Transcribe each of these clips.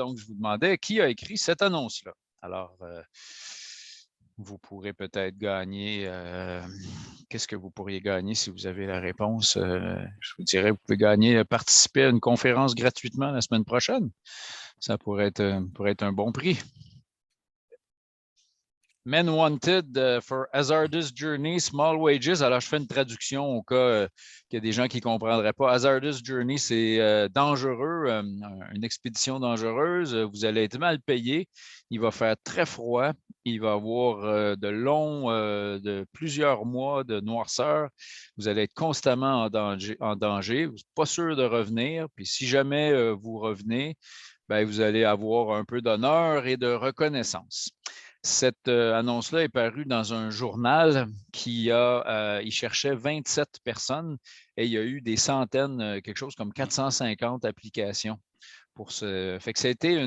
Donc, je vous demandais qui a écrit cette annonce-là. Alors, vous pourrez peut-être gagner. Qu'est-ce que vous pourriez gagner si vous avez la réponse? Je vous dirais, vous pouvez gagner, participer à une conférence gratuitement la semaine prochaine. Ça pourrait être un bon prix. Men Wanted for Hazardous Journey, Small Wages. Alors, je fais une traduction au cas qu'il y a des gens qui ne comprendraient pas. Hazardous Journey, c'est dangereux, une expédition dangereuse. Vous allez être mal payé. Il va faire très froid. Il va y avoir de plusieurs mois de noirceur. Vous allez être constamment en danger. Vous n'êtes pas sûr de revenir. Puis si jamais vous revenez, bien, vous allez avoir un peu d'honneur et de reconnaissance. Cette annonce-là est parue dans un journal il cherchait 27 personnes et il y a eu des centaines, quelque chose comme 450 applications pour ce. Fait que c'était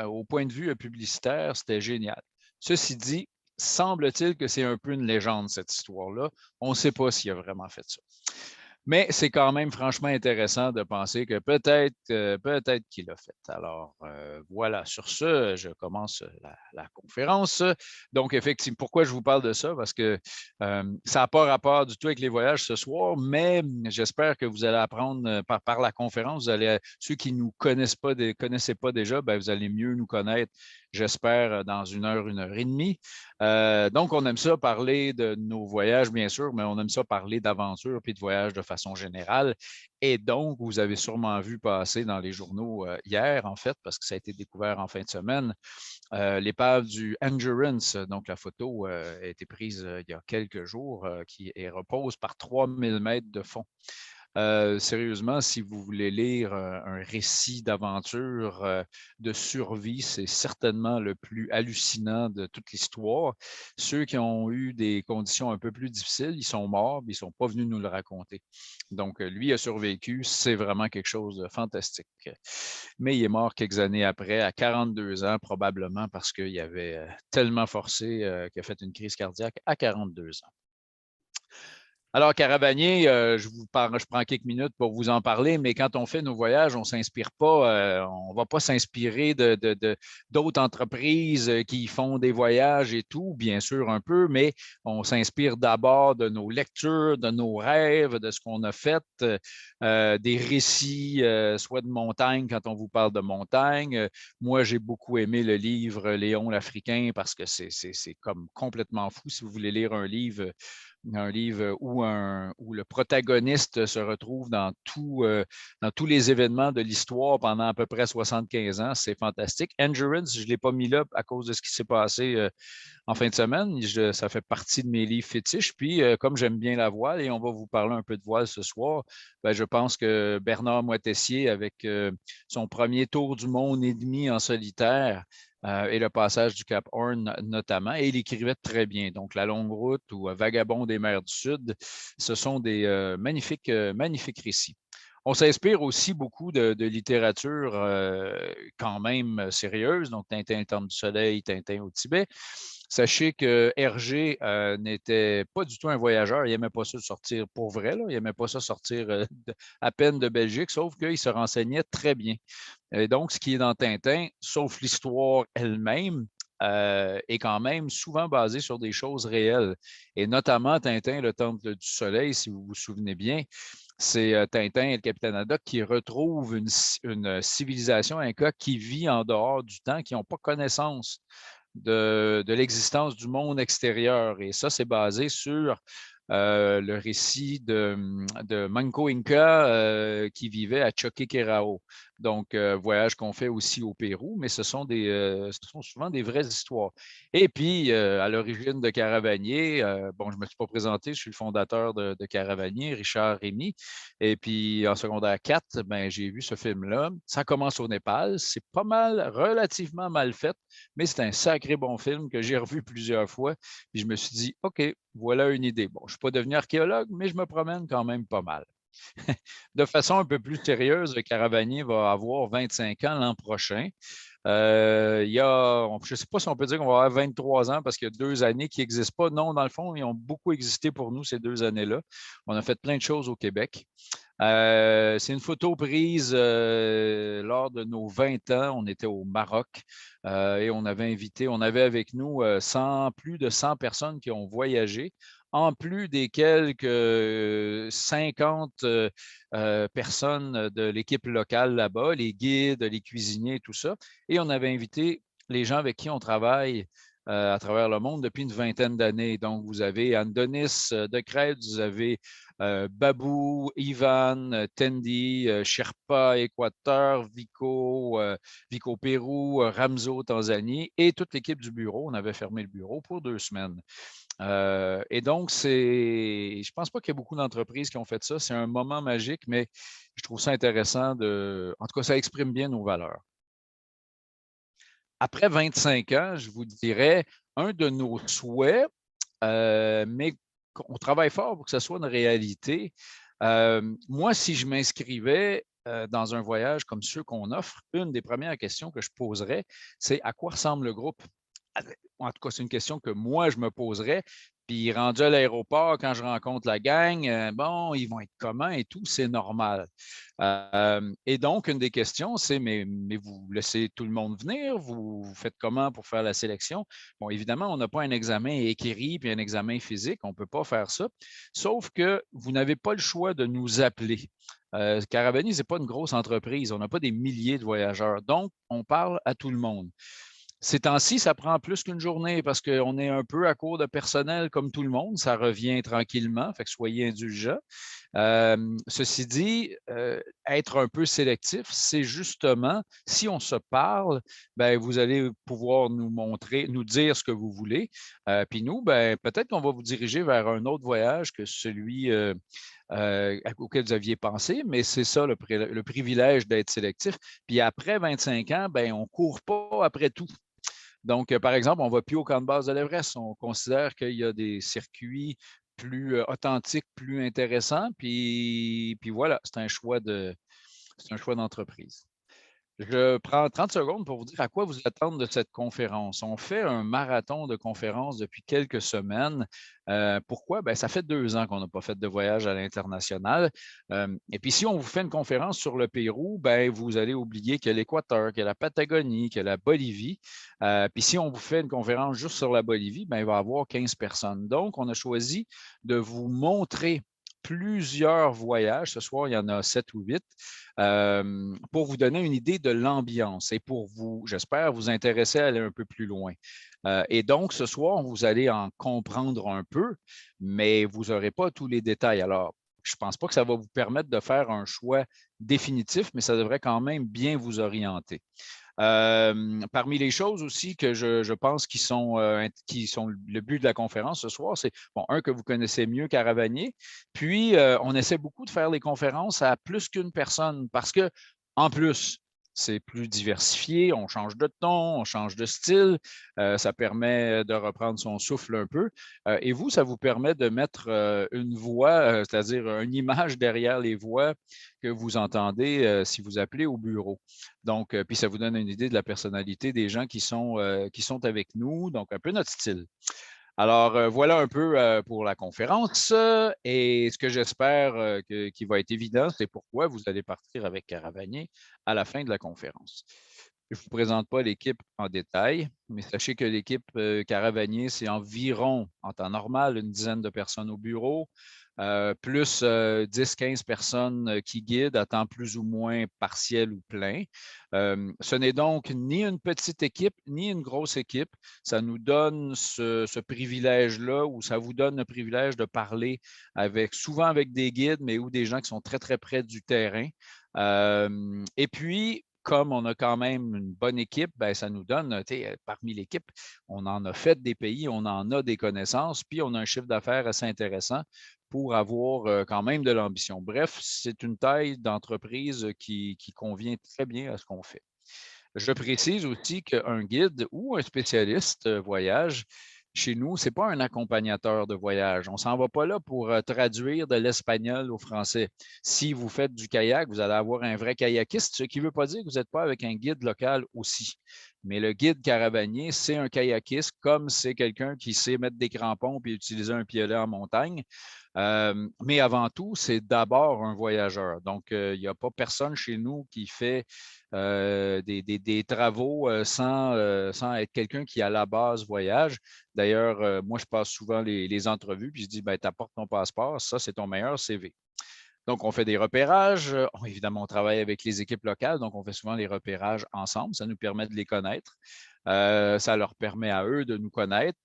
au point de vue publicitaire, c'était génial. Ceci dit, semble-t-il que c'est un peu une légende, cette histoire-là. On ne sait pas s'il a vraiment fait ça. Mais c'est quand même franchement intéressant de penser que peut-être qu'il l'a fait. Alors, voilà, sur ce, je commence la conférence. Donc, effectivement, pourquoi je vous parle de ça? Parce que ça n'a pas rapport du tout avec les voyages ce soir, mais j'espère que vous allez apprendre par la conférence. Ceux qui ne nous connaissaient pas déjà, bien, vous allez mieux nous connaître, j'espère, dans 1 heure et demie. Donc, on aime ça parler de nos voyages, bien sûr, mais on aime ça parler d'aventure puis de voyages de façon générale. Et donc, vous avez sûrement vu passer dans les journaux hier, en fait, parce que ça a été découvert en fin de semaine, l'épave du Endurance. Donc, la photo a été prise il y a quelques jours, qui repose par 3000 mètres de fond. Sérieusement, si vous voulez lire un récit d'aventure, de survie, c'est certainement le plus hallucinant de toute l'histoire. Ceux qui ont eu des conditions un peu plus difficiles, ils sont morts, mais ils ne sont pas venus nous le raconter. Donc, lui a survécu, c'est vraiment quelque chose de fantastique. Mais il est mort quelques années après, à 42 ans, probablement parce qu'il avait tellement forcé qu'il a fait une crise cardiaque à 42 ans. Alors, Caravanier, je prends quelques minutes pour vous en parler, mais quand on fait nos voyages, on ne s'inspire pas, on ne va pas s'inspirer d'autres entreprises qui font des voyages et tout, bien sûr un peu, mais on s'inspire d'abord de nos lectures, de nos rêves, de ce qu'on a fait, des récits, soit de montagne quand on vous parle de montagne. Moi, j'ai beaucoup aimé le livre Léon l'Africain parce que c'est comme complètement fou. Si vous voulez lire un livre où le protagoniste se retrouve dans tous les événements de l'histoire pendant à peu près 75 ans. C'est fantastique. Endurance, je ne l'ai pas mis là à cause de ce qui s'est passé en fin de semaine. Ça fait partie de mes livres fétiches. Puis, comme j'aime bien la voile, et on va vous parler un peu de voile ce soir, ben, je pense que Bernard Moitessier, avec son premier tour du monde et demi en solitaire, et le passage du Cap Horn notamment, et il écrivait très bien. Donc, La Longue Route ou Vagabond des mers du Sud, ce sont des magnifiques récits. On s'inspire aussi beaucoup de littérature quand même sérieuse, donc Tintin, le Temple du Soleil, Tintin au Tibet. Sachez que Hergé n'était pas du tout un voyageur. Il n'aimait pas ça sortir pour vrai. Là. Il n'aimait pas ça sortir à peine de Belgique, sauf qu'il se renseignait très bien. Et donc, ce qui est dans Tintin, sauf l'histoire elle-même, est quand même souvent basé sur des choses réelles. Et notamment Tintin, le Temple du Soleil, si vous vous souvenez bien, c'est Tintin et le capitaine Haddock qui retrouvent une civilisation inca qui vit en dehors du temps, qui n'ont pas connaissance de l'existence du monde extérieur. Et ça, c'est basé sur le récit de Manco Inca qui vivait à Choquequirao. Donc, voyage qu'on fait aussi au Pérou, mais ce sont souvent des vraies histoires. Et puis, à l'origine de Caravanier, bon, je ne me suis pas présenté, je suis le fondateur de Caravanier, Richard Rémy. Et puis, en secondaire 4, ben, j'ai vu ce film-là. Ça commence au Népal. C'est pas mal, relativement mal fait, mais c'est un sacré bon film que j'ai revu plusieurs fois. Puis je me suis dit, OK, voilà une idée. Bon, je ne suis pas devenu archéologue, mais je me promène quand même pas mal. De façon un peu plus sérieuse, le Caravanier va avoir 25 ans l'an prochain. Je ne sais pas si on peut dire qu'on va avoir 23 ans parce qu'il y a 2 années qui n'existent pas. Non, dans le fond, ils ont beaucoup existé pour nous ces 2 années-là. On a fait plein de choses au Québec. C'est une photo prise lors de nos 20 ans. On était au Maroc et on avait avec nous plus de 100 personnes qui ont voyagé, en plus des quelques 50 personnes de l'équipe locale là-bas, les guides, les cuisiniers, tout ça. Et on avait invité les gens avec qui on travaille à travers le monde depuis une vingtaine d'années. Donc, vous avez Andonis de Crète, vous avez Babou, Ivan, Tendi, Sherpa, Équateur, Vico Pérou, Ramzo, Tanzanie et toute l'équipe du bureau. On avait fermé le bureau pour 2 semaines. Et donc, je ne pense pas qu'il y ait beaucoup d'entreprises qui ont fait ça. C'est un moment magique, mais je trouve ça intéressant en tout cas, ça exprime bien nos valeurs. Après 25 ans, je vous dirais, un de nos souhaits, mais on travaille fort pour que ce soit une réalité. Moi, si je m'inscrivais dans un voyage comme ceux qu'on offre, une des premières questions que je poserais, c'est à quoi ressemble le groupe? En tout cas, c'est une question que moi, je me poserais. Puis rendu à l'aéroport, quand je rencontre la gang, bon, ils vont être comment et tout, c'est normal. Et donc, une des questions, c'est mais vous laissez tout le monde venir? Vous faites comment pour faire la sélection? Bon, évidemment, on n'a pas un examen écrit puis un examen physique, on ne peut pas faire ça. Sauf que vous n'avez pas le choix de nous appeler. Caravani, ce n'est pas une grosse entreprise. On n'a pas des milliers de voyageurs. Donc, on parle à tout le monde. Ces temps-ci, ça prend plus qu'une journée parce qu'on est un peu à court de personnel comme tout le monde. Ça revient tranquillement, fait que soyez indulgents. Ceci dit, être un peu sélectif, c'est justement, si on se parle, ben, vous allez pouvoir nous montrer, nous dire ce que vous voulez. Puis nous, ben, peut-être qu'on va vous diriger vers un autre voyage que celui auquel vous aviez pensé, mais c'est ça le privilège d'être sélectif. Puis après 25 ans, ben, on ne court pas après tout. Donc, par exemple, on ne va plus au camp de base de l'Everest. On considère qu'il y a des circuits plus authentiques, plus intéressants. Puis voilà, c'est un choix d'entreprise. Je prends 30 secondes pour vous dire à quoi vous attendre de cette conférence. On fait un marathon de conférences depuis quelques semaines. Pourquoi? Bien, ça fait 2 ans qu'on n'a pas fait de voyage à l'international. Et puis, si on vous fait une conférence sur le Pérou, bien, vous allez oublier qu'il y a l'Équateur, qu'il y a la Patagonie, qu'il y a la Bolivie. Puis, si on vous fait une conférence juste sur la Bolivie, bien, il va y avoir 15 personnes. Donc, on a choisi de vous montrer plusieurs voyages. Ce soir, il y en a 7 ou 8 pour vous donner une idée de l'ambiance et pour vous, j'espère, vous intéresser à aller un peu plus loin. Et donc, ce soir, vous allez en comprendre un peu, mais vous n'aurez pas tous les détails. Alors, je ne pense pas que ça va vous permettre de faire un choix définitif, mais ça devrait quand même bien vous orienter. Parmi les choses aussi que je pense qui sont le but de la conférence ce soir, c'est, bon, un, que vous connaissez mieux Caravanier, puis on essaie beaucoup de faire les conférences à plus qu'une personne parce que, en plus, c'est plus diversifié, on change de ton, on change de style, ça permet de reprendre son souffle un peu. Et vous, ça vous permet de mettre une voix, c'est-à-dire une image derrière les voix que vous entendez si vous appelez au bureau. Donc, puis ça vous donne une idée de la personnalité des gens qui sont avec nous, donc un peu notre style. Alors, voilà un peu pour la conférence. Et ce que j'espère qui va être évident, c'est pourquoi vous allez partir avec Caravanier à la fin de la conférence. Je ne vous présente pas l'équipe en détail, mais sachez que l'équipe Caravanier, c'est environ, en temps normal, une dizaine de personnes au bureau, plus 10-15 personnes qui guident à temps plus ou moins partiel ou plein. Ce n'est donc ni une petite équipe, ni une grosse équipe. Ça nous donne ce privilège-là, ou ça vous donne le privilège de parler souvent avec des guides, mais ou des gens qui sont très, très près du terrain. Et puis, comme on a quand même une bonne équipe, bien, ça nous donne, parmi l'équipe, on en a fait des pays, on en a des connaissances, puis on a un chiffre d'affaires assez intéressant pour avoir quand même de l'ambition. Bref, c'est une taille d'entreprise qui convient très bien à ce qu'on fait. Je précise aussi qu'un guide ou un spécialiste voyage, chez nous, ce n'est pas un accompagnateur de voyage. On ne s'en va pas là pour traduire de l'espagnol au français. Si vous faites du kayak, vous allez avoir un vrai kayakiste, ce qui ne veut pas dire que vous n'êtes pas avec un guide local aussi. Mais le guide caravanier, c'est un kayakiste comme c'est quelqu'un qui sait mettre des crampons et utiliser un piolet en montagne. Mais avant tout, c'est d'abord un voyageur. Donc, il n'y a pas personne chez nous qui fait des travaux sans être quelqu'un qui, à la base, voyage. D'ailleurs, moi, je passe souvent les entrevues, puis je dis, ben, t'apportes ton passeport, ça, c'est ton meilleur CV. Donc, on fait des repérages. Évidemment, on travaille avec les équipes locales, donc on fait souvent les repérages ensemble. Ça nous permet de les connaître. Ça leur permet à eux de nous connaître.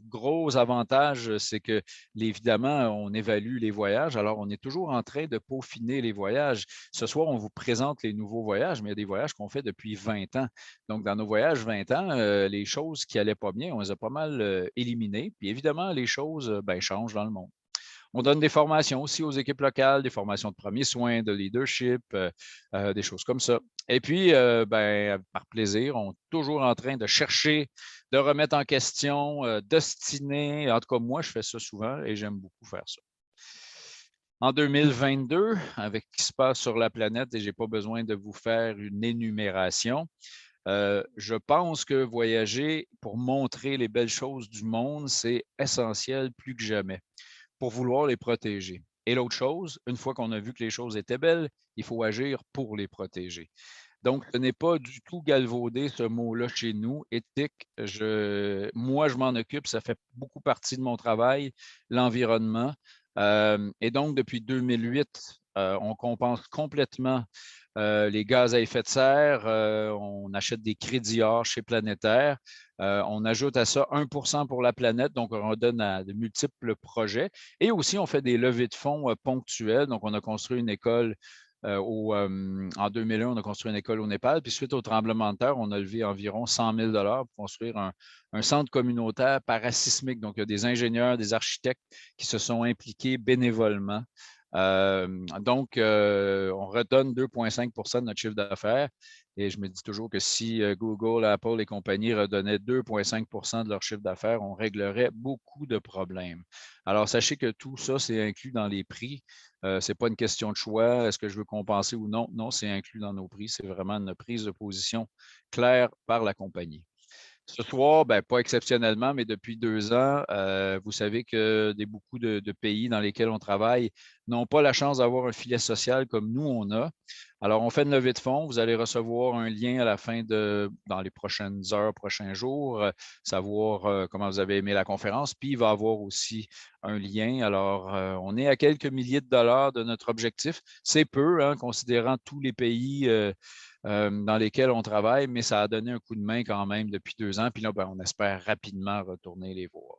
Gros avantage, c'est que, évidemment, on évalue les voyages. Alors, on est toujours en train de peaufiner les voyages. Ce soir, on vous présente les nouveaux voyages, mais il y a des voyages qu'on fait depuis 20 ans. Donc, dans nos voyages 20 ans, les choses qui n'allaient pas bien, on les a pas mal éliminées. Puis, évidemment, les choses changent dans le monde. On donne des formations aussi aux équipes locales, des formations de premiers soins, de leadership, des choses comme ça. Et puis, par plaisir, on est toujours en train de chercher, de remettre en question, d'ostiner. En tout cas, moi, je fais ça souvent et j'aime beaucoup faire ça. En 2022, avec ce qui se passe sur la planète, et je n'ai pas besoin de vous faire une énumération, je pense que voyager pour montrer les belles choses du monde, c'est essentiel plus que jamais pour vouloir les protéger. Et l'autre chose, une fois qu'on a vu que les choses étaient belles, il faut agir pour les protéger. Donc, ce n'est pas du tout galvaudé ce mot-là chez nous. Éthique, moi, je m'en occupe, ça fait beaucoup partie de mon travail, l'environnement. Et donc, depuis 2008, on compense complètement les gaz à effet de serre. On achète des crédits or chez Planétaire. On ajoute à ça 1 pour la planète, donc on donne à de multiples projets. Et aussi, on fait des levées de fonds ponctuelles. Donc, on a construit une école en 2001, on a construit une école au Népal. Puis suite au tremblement de terre, on a levé environ 100 000 pour construire un centre communautaire parasismique. Donc, il y a des ingénieurs, des architectes qui se sont impliqués bénévolement. Donc, on redonne 2,5 de notre chiffre d'affaires. Et je me dis toujours que si Google, Apple et compagnie redonnaient 2,5 de leur chiffre d'affaires, on réglerait beaucoup de problèmes. Alors, sachez que tout ça, c'est inclus dans les prix. Ce n'est pas une question de choix. Est-ce que je veux compenser ou non? Non, c'est inclus dans nos prix. C'est vraiment une prise de position claire par la compagnie. Ce soir, pas exceptionnellement, mais depuis 2 ans, vous savez que beaucoup de pays dans lesquels on travaille n'ont pas la chance d'avoir un filet social comme nous, on a. Alors, on fait une levée de fonds. Vous allez recevoir un lien à la fin dans les prochaines heures, prochains jours, savoir comment vous avez aimé la conférence. Puis, il va y avoir aussi un lien. Alors, on est à quelques milliers de dollars de notre objectif. C'est peu, hein, considérant tous les pays dans lesquels on travaille, mais ça a donné un coup de main quand même depuis 2 ans. Puis là, on espère rapidement retourner les voir.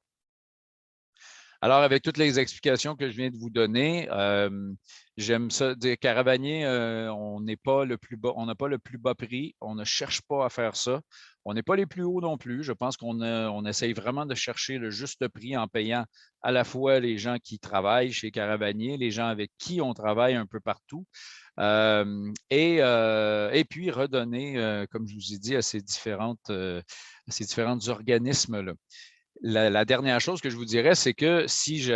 Alors, avec toutes les explications que je viens de vous donner, j'aime ça dire caravanier, on n'est pas le plus bas, on n'a pas le plus bas prix, on ne cherche pas à faire ça. On n'est pas les plus hauts non plus. Je pense qu'on essaye vraiment de chercher le juste prix en payant à la fois les gens qui travaillent chez Caravanier, les gens avec qui on travaille un peu partout, et puis redonner, comme je vous ai dit, à ces différents organismes-là. La dernière chose que je vous dirais, c'est que si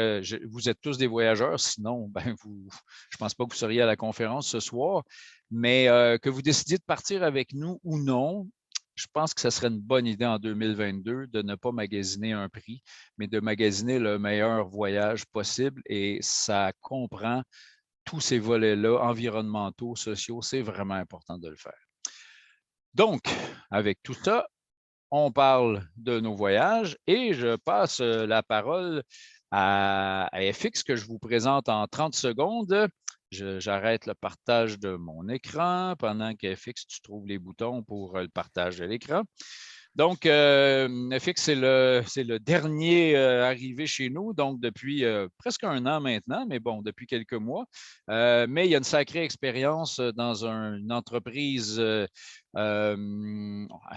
vous êtes tous des voyageurs, sinon, je ne pense pas que vous seriez à la conférence ce soir, mais que vous décidiez de partir avec nous ou non, je pense que ce serait une bonne idée en 2022 de ne pas magasiner un prix, mais de magasiner le meilleur voyage possible et ça comprend tous ces volets-là, environnementaux, sociaux, c'est vraiment important de le faire. Donc, avec tout ça, on parle de nos voyages et je passe la parole à FX que je vous présente en 30 secondes. J'arrête le partage de mon écran pendant que FX, tu trouves les boutons pour le partage de l'écran. Donc, FX, c'est le dernier arrivé chez nous, donc depuis presque 1 an maintenant, mais bon, depuis quelques mois. Mais il y a une sacrée expérience dans une entreprise, ce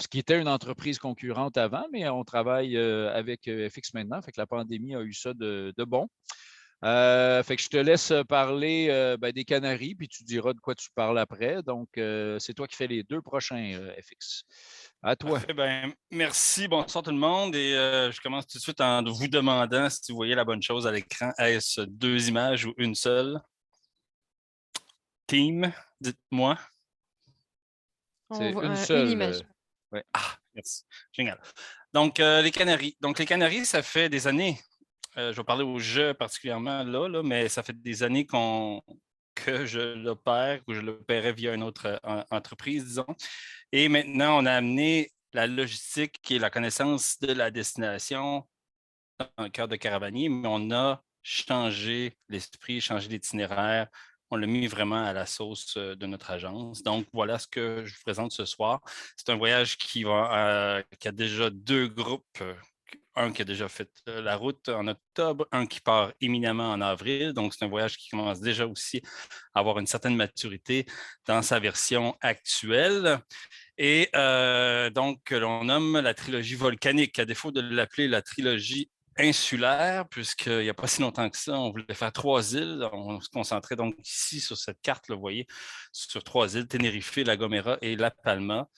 qui était une entreprise concurrente avant, mais on travaille avec FX maintenant, fait que la pandémie a eu ça de bon. Fait que je te laisse parler des Canaries, puis tu diras de quoi tu parles après. Donc, c'est toi qui fais les 2 prochains, FX. À toi. Parfait, merci, bonsoir tout le monde. Et je commence tout de suite en vous demandant si vous voyez la bonne chose à l'écran. Est-ce 2 images ou une seule? Team, dites-moi. C'est une seule. Ouais. Ah, Merci. Génial. Donc, les Canaries. Donc, les Canaries, ça fait des années, je vais parler au jeu particulièrement là, mais ça fait des années que je l'opère ou je l'opérais via une autre entreprise, disons. Et maintenant, on a amené la logistique et la connaissance de la destination dans le cœur de Caravanier, mais on a changé l'esprit, changé l'itinéraire. On l'a mis vraiment à la sauce de notre agence. Donc, voilà ce que je vous présente ce soir. C'est un voyage qui a déjà 2 groupes. Un qui a déjà fait la route en octobre, un qui part éminemment en avril. Donc, c'est un voyage qui commence déjà aussi à avoir une certaine maturité dans sa version actuelle. Et donc, l'on nomme la trilogie volcanique, à défaut de l'appeler la trilogie insulaire, puisqu'il n'y a pas si longtemps que ça, on voulait faire 3 îles. On se concentrait donc ici sur cette carte, là, vous voyez, sur 3 îles, Tenerife, La Gomera et La Palma.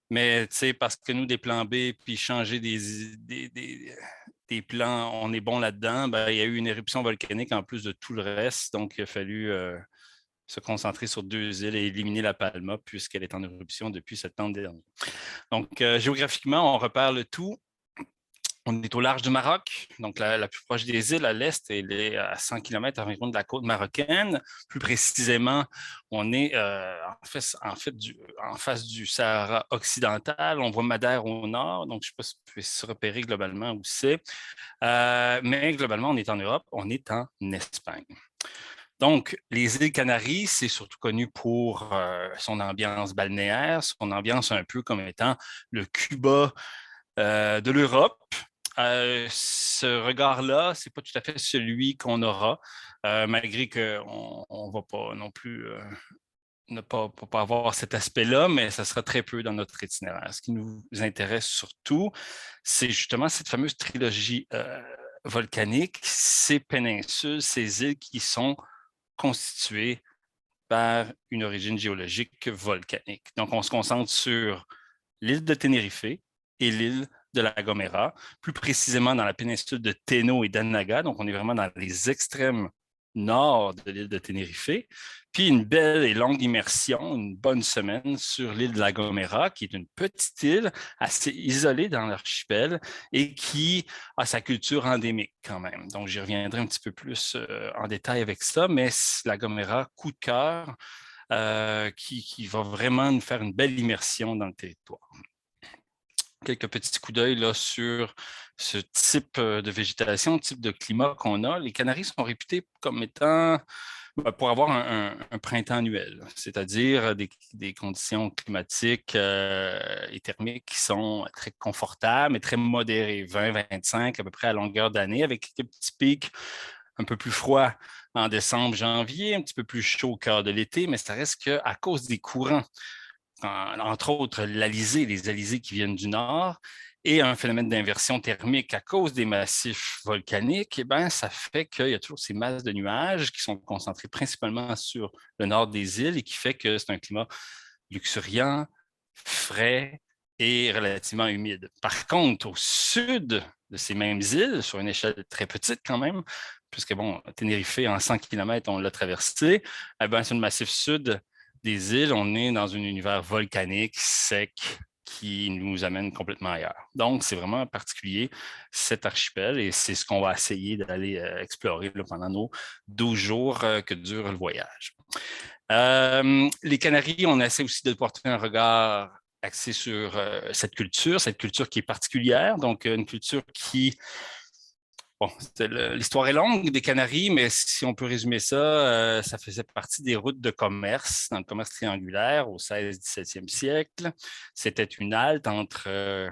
Mais tu sais, parce que nous, des plans B, puis changer des plans, on est bon là-dedans, ben, il y a eu une éruption volcanique en plus de tout le reste. Donc, il a fallu se concentrer sur 2 îles et éliminer La Palma, puisqu'elle est en éruption depuis septembre dernier. Donc, géographiquement, on repère le tout. On est au large du Maroc, donc la plus proche des îles à l'est, elle est à 100 km environ de la côte marocaine. Plus précisément, on est en face du Sahara occidental. On voit Madère au nord, donc je ne sais pas si vous pouvez se repérer globalement où c'est. Mais globalement, on est en Europe, on est en Espagne. Donc, les îles Canaries, c'est surtout connu pour son ambiance balnéaire, son ambiance un peu comme étant le Cuba de l'Europe. Ce regard-là, ce n'est pas tout à fait celui qu'on aura, malgré qu'on ne va pas non plus ne pas avoir cet aspect-là, mais ça sera très peu dans notre itinéraire. Ce qui nous intéresse surtout, c'est justement cette fameuse trilogie volcanique, ces péninsules, ces îles qui sont constituées par une origine géologique volcanique. Donc, on se concentre sur l'île de Tenerife et l'île de La Gomera, plus précisément dans la péninsule de Teno et d'Anaga. Donc, on est vraiment dans les extrêmes nord de l'île de Tenerife. Puis une belle et longue immersion, une bonne semaine sur l'île de La Gomera, qui est une petite île assez isolée dans l'archipel et qui a sa culture endémique quand même. Donc, j'y reviendrai un petit peu plus en détail avec ça, mais La Gomera, coup de cœur, qui va vraiment nous faire une belle immersion dans le territoire. Quelques petits coups d'œil là, sur ce type de végétation, type de climat qu'on a. Les Canaries sont réputés comme étant pour avoir un printemps annuel, c'est-à-dire des conditions climatiques et thermiques qui sont très confortables et très modérées, 20-25 à peu près à longueur d'année, avec quelques petits pics un peu plus froids en décembre, janvier, un petit peu plus chaud au cœur de l'été, mais ça reste qu'à cause des courants, entre autres l'alizé, les alizés qui viennent du nord, et un phénomène d'inversion thermique à cause des massifs volcaniques, eh bien, ça fait qu'il y a toujours ces masses de nuages qui sont concentrées principalement sur le nord des îles et qui fait que c'est un climat luxuriant, frais et relativement humide. Par contre, au sud de ces mêmes îles, sur une échelle très petite quand même, puisque, bon, Tenerife, en 100 km, on l'a traversé, eh bien, sur le massif sud des îles, on est dans un univers volcanique, sec, qui nous amène complètement ailleurs. Donc, c'est vraiment particulier, cet archipel, et c'est ce qu'on va essayer d'aller explorer là, pendant nos 12 jours que dure le voyage. Les Canaries, on essaie aussi de porter un regard axé sur cette culture qui est particulière, donc une culture qui... Bon, l'histoire est longue des Canaries, mais si on peut résumer ça, ça faisait partie des routes de commerce, dans le commerce triangulaire au 16e-17e siècle. C'était une halte entre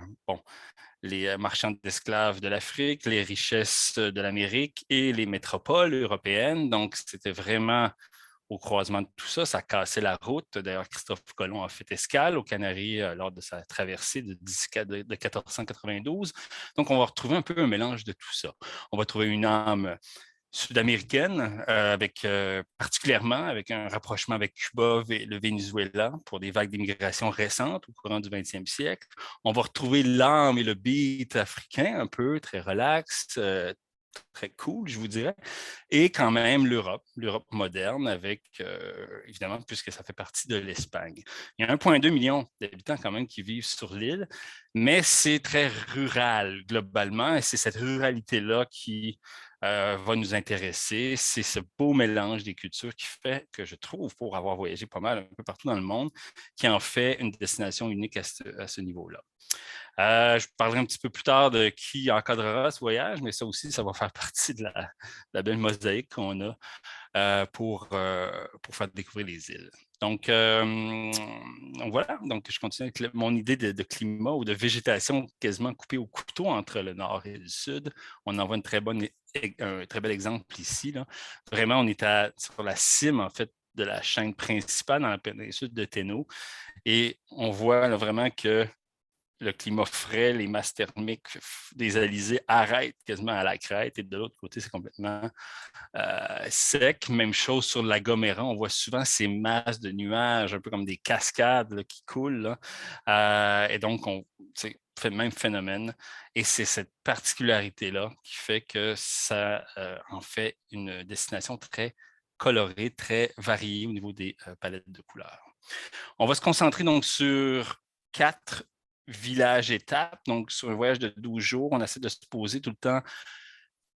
les marchands d'esclaves de l'Afrique, les richesses de l'Amérique et les métropoles européennes. Donc, c'était vraiment au croisement de tout ça, ça cassait la route. D'ailleurs, Christophe Colomb a fait escale aux Canaries lors de sa traversée de 1492. Donc, on va retrouver un peu un mélange de tout ça. On va trouver une âme sud-américaine, particulièrement avec un rapprochement avec Cuba et le Venezuela pour des vagues d'immigration récentes au courant du 20e siècle. On va retrouver l'âme et le beat africain, un peu très relax, très cool, je vous dirais. Et quand même l'Europe moderne avec, évidemment, puisque ça fait partie de l'Espagne. Il y a 1,2 million d'habitants quand même qui vivent sur l'île, mais c'est très rural globalement et c'est cette ruralité-là qui va nous intéresser. C'est ce beau mélange des cultures qui fait que je trouve, pour avoir voyagé pas mal un peu partout dans le monde, qui en fait une destination unique à ce niveau-là. Je parlerai un petit peu plus tard de qui encadrera ce voyage, mais ça aussi, ça va faire partie de la belle mosaïque qu'on a pour faire découvrir les îles. Donc voilà, donc je continue avec mon idée de climat ou de végétation quasiment coupée au couteau entre le nord et le sud. On en voit un très bel exemple ici. Là. Vraiment, on est sur la cime, en fait, de la chaîne principale dans la péninsule de Ténot. Et on voit là, vraiment que le climat frais, les masses thermiques des alizés arrêtent quasiment à la crête et de l'autre côté, c'est complètement sec. Même chose sur la Gomera, on voit souvent ces masses de nuages, un peu comme des cascades là, qui coulent. Et donc, c'est le même phénomène. Et c'est cette particularité-là qui fait que ça en fait une destination très colorée, très variée au niveau des palettes de couleurs. On va se concentrer donc sur 4 villages-étapes. Donc, sur un voyage de 12 jours, on essaie de se poser tout le temps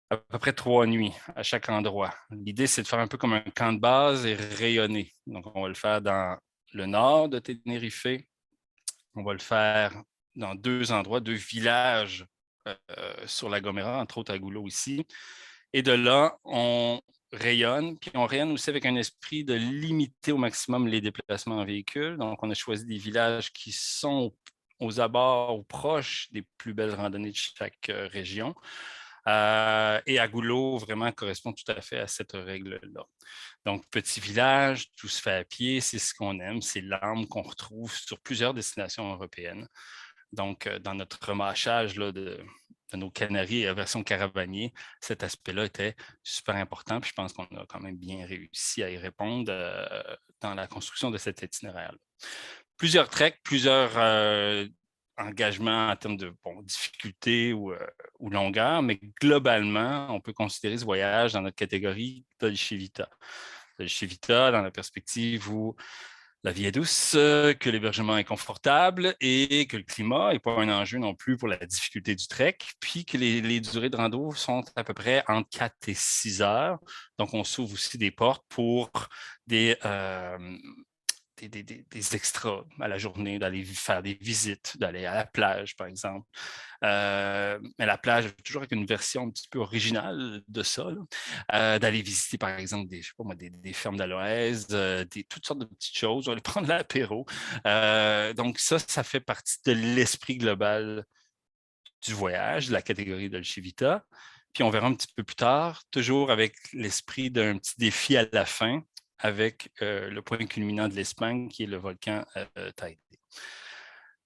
à peu près 3 nuits à chaque endroit. L'idée, c'est de faire un peu comme un camp de base et rayonner. Donc, on va le faire dans le nord de Tenerife. On va le faire dans 2 endroits, 2 villages sur la Gomera, entre autres à Goulot ici. Et de là, on rayonne, puis on rayonne aussi avec un esprit de limiter au maximum les déplacements en véhicule. Donc, on a choisi des villages qui sont aux abords ou proches des plus belles randonnées de chaque région. Et Agoulo vraiment correspond tout à fait à cette règle-là. Donc, petit village, tout se fait à pied, c'est ce qu'on aime, c'est l'âme qu'on retrouve sur plusieurs destinations européennes. Donc, dans notre remâchage là, de nos Canaries version caravanier, cet aspect-là était super important. Puis je pense qu'on a quand même bien réussi à y répondre dans la construction de cet itinéraire-là. Plusieurs treks, plusieurs engagements en termes de difficulté ou longueur, mais globalement, on peut considérer ce voyage dans notre catégorie Dolce Vita. Dolce Vita, dans la perspective où la vie est douce, que l'hébergement est confortable et que le climat n'est pas un enjeu non plus pour la difficulté du trek, puis que les durées de rando sont à peu près entre 4 et 6 heures. Donc, on s'ouvre aussi des portes pour des extras à la journée, d'aller faire des visites, d'aller à la plage, par exemple. Mais la plage, toujours avec une version un petit peu originale de ça, d'aller visiter, par exemple, je sais pas moi, des fermes d'aloès, toutes sortes de petites choses, aller prendre l'apéro. Donc ça fait partie de l'esprit global du voyage, de la catégorie Dolce Vita. Puis on verra un petit peu plus tard, toujours avec l'esprit d'un petit défi à la fin, avec le point culminant de l'Espagne, qui est le volcan Teide.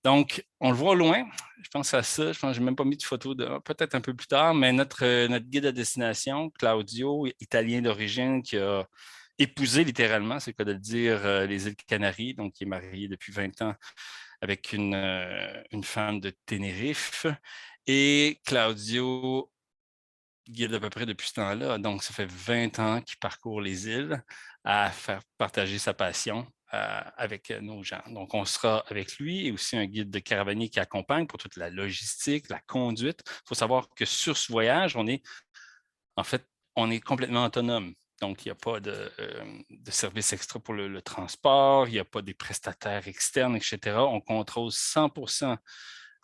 Donc, on le voit au loin. Je pense à ça. Je pense que je n'ai même pas mis de photo peut-être un peu plus tard, mais notre guide à destination, Claudio, italien d'origine, qui a épousé littéralement, c'est le cas de le dire, les îles Canaries, donc qui est marié depuis 20 ans avec une femme de Tenerife. Et Claudio guide à peu près depuis ce temps-là. Donc, ça fait 20 ans qu'il parcourt les îles à faire partager sa passion avec nos gens. Donc, on sera avec lui et aussi un guide de caravanier qui accompagne pour toute la logistique, la conduite. Il faut savoir que sur ce voyage, on est complètement autonome. Donc, il n'y a pas de service extra pour le transport, il n'y a pas des prestataires externes, etc. On contrôle 100%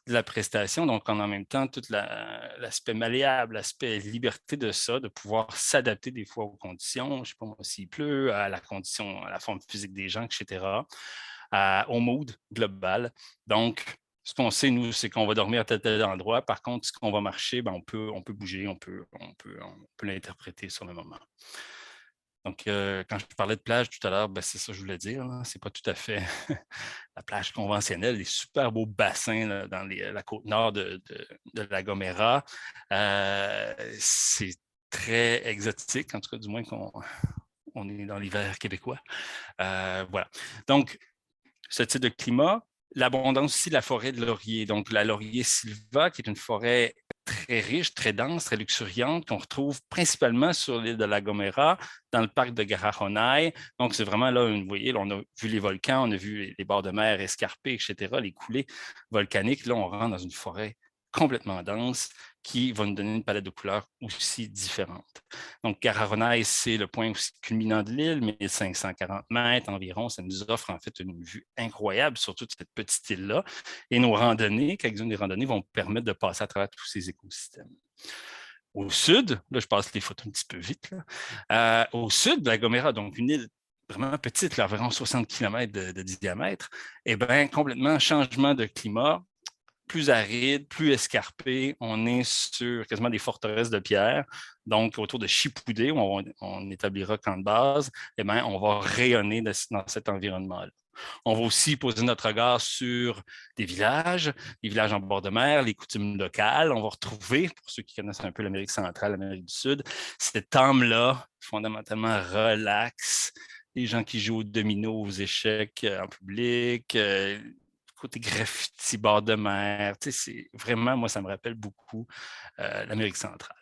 de la prestation, donc en même temps, tout l'aspect malléable, l'aspect liberté de ça, de pouvoir s'adapter des fois aux conditions, je ne sais pas moi, s'il pleut, à la condition, à la forme physique des gens, etc., au mood global. Donc, ce qu'on sait, nous, c'est qu'on va dormir à tel endroit. Par contre, ce qu'on va marcher, on peut bouger, on peut l'interpréter sur le moment. Donc, quand je parlais de plage tout à l'heure, c'est ça que je voulais dire. Ce n'est pas tout à fait la plage conventionnelle, les super beaux bassins là, dans la côte nord de la Gomera. C'est très exotique, en tout cas, du moins qu'on est dans l'hiver québécois. Voilà. Donc, ce type de climat, l'abondance aussi de la forêt de laurier. Donc, la laurier sylva, qui est une forêt très riche, très dense, très luxuriante, qu'on retrouve principalement sur l'île de La Gomera, dans le parc de Garajonay. Donc, c'est vraiment là, vous voyez, là, on a vu les volcans, on a vu les bords de mer escarpés, etc., les coulées volcaniques. Là, on rentre dans une forêt complètement dense qui va nous donner une palette de couleurs aussi différente. Donc, Garajonay, c'est le point aussi culminant de l'île, 1540 mètres environ. Ça nous offre en fait une vue incroyable sur toute cette petite île-là. Et nos randonnées, quelques-unes des randonnées vont permettre de passer à travers tous ces écosystèmes. Au sud, là, je passe les photos un petit peu vite, là. Au sud de la Gomera, donc une île vraiment petite, là, environ 60 km de diamètre, et bien, complètement changement de climat, plus aride, plus escarpé. On est sur quasiment des forteresses de pierre. Donc, autour de Chipoudé, où on établira camp de base, eh bien, on va rayonner dans cet environnement-là. On va aussi poser notre regard sur des villages en bord de mer, les coutumes locales. On va retrouver, pour ceux qui connaissent un peu l'Amérique centrale, l'Amérique du Sud, cette âme-là, fondamentalement relax. Les gens qui jouent au domino, aux échecs en public, côté graffiti, bord de mer. Tu sais, c'est vraiment, moi, ça me rappelle beaucoup l'Amérique centrale.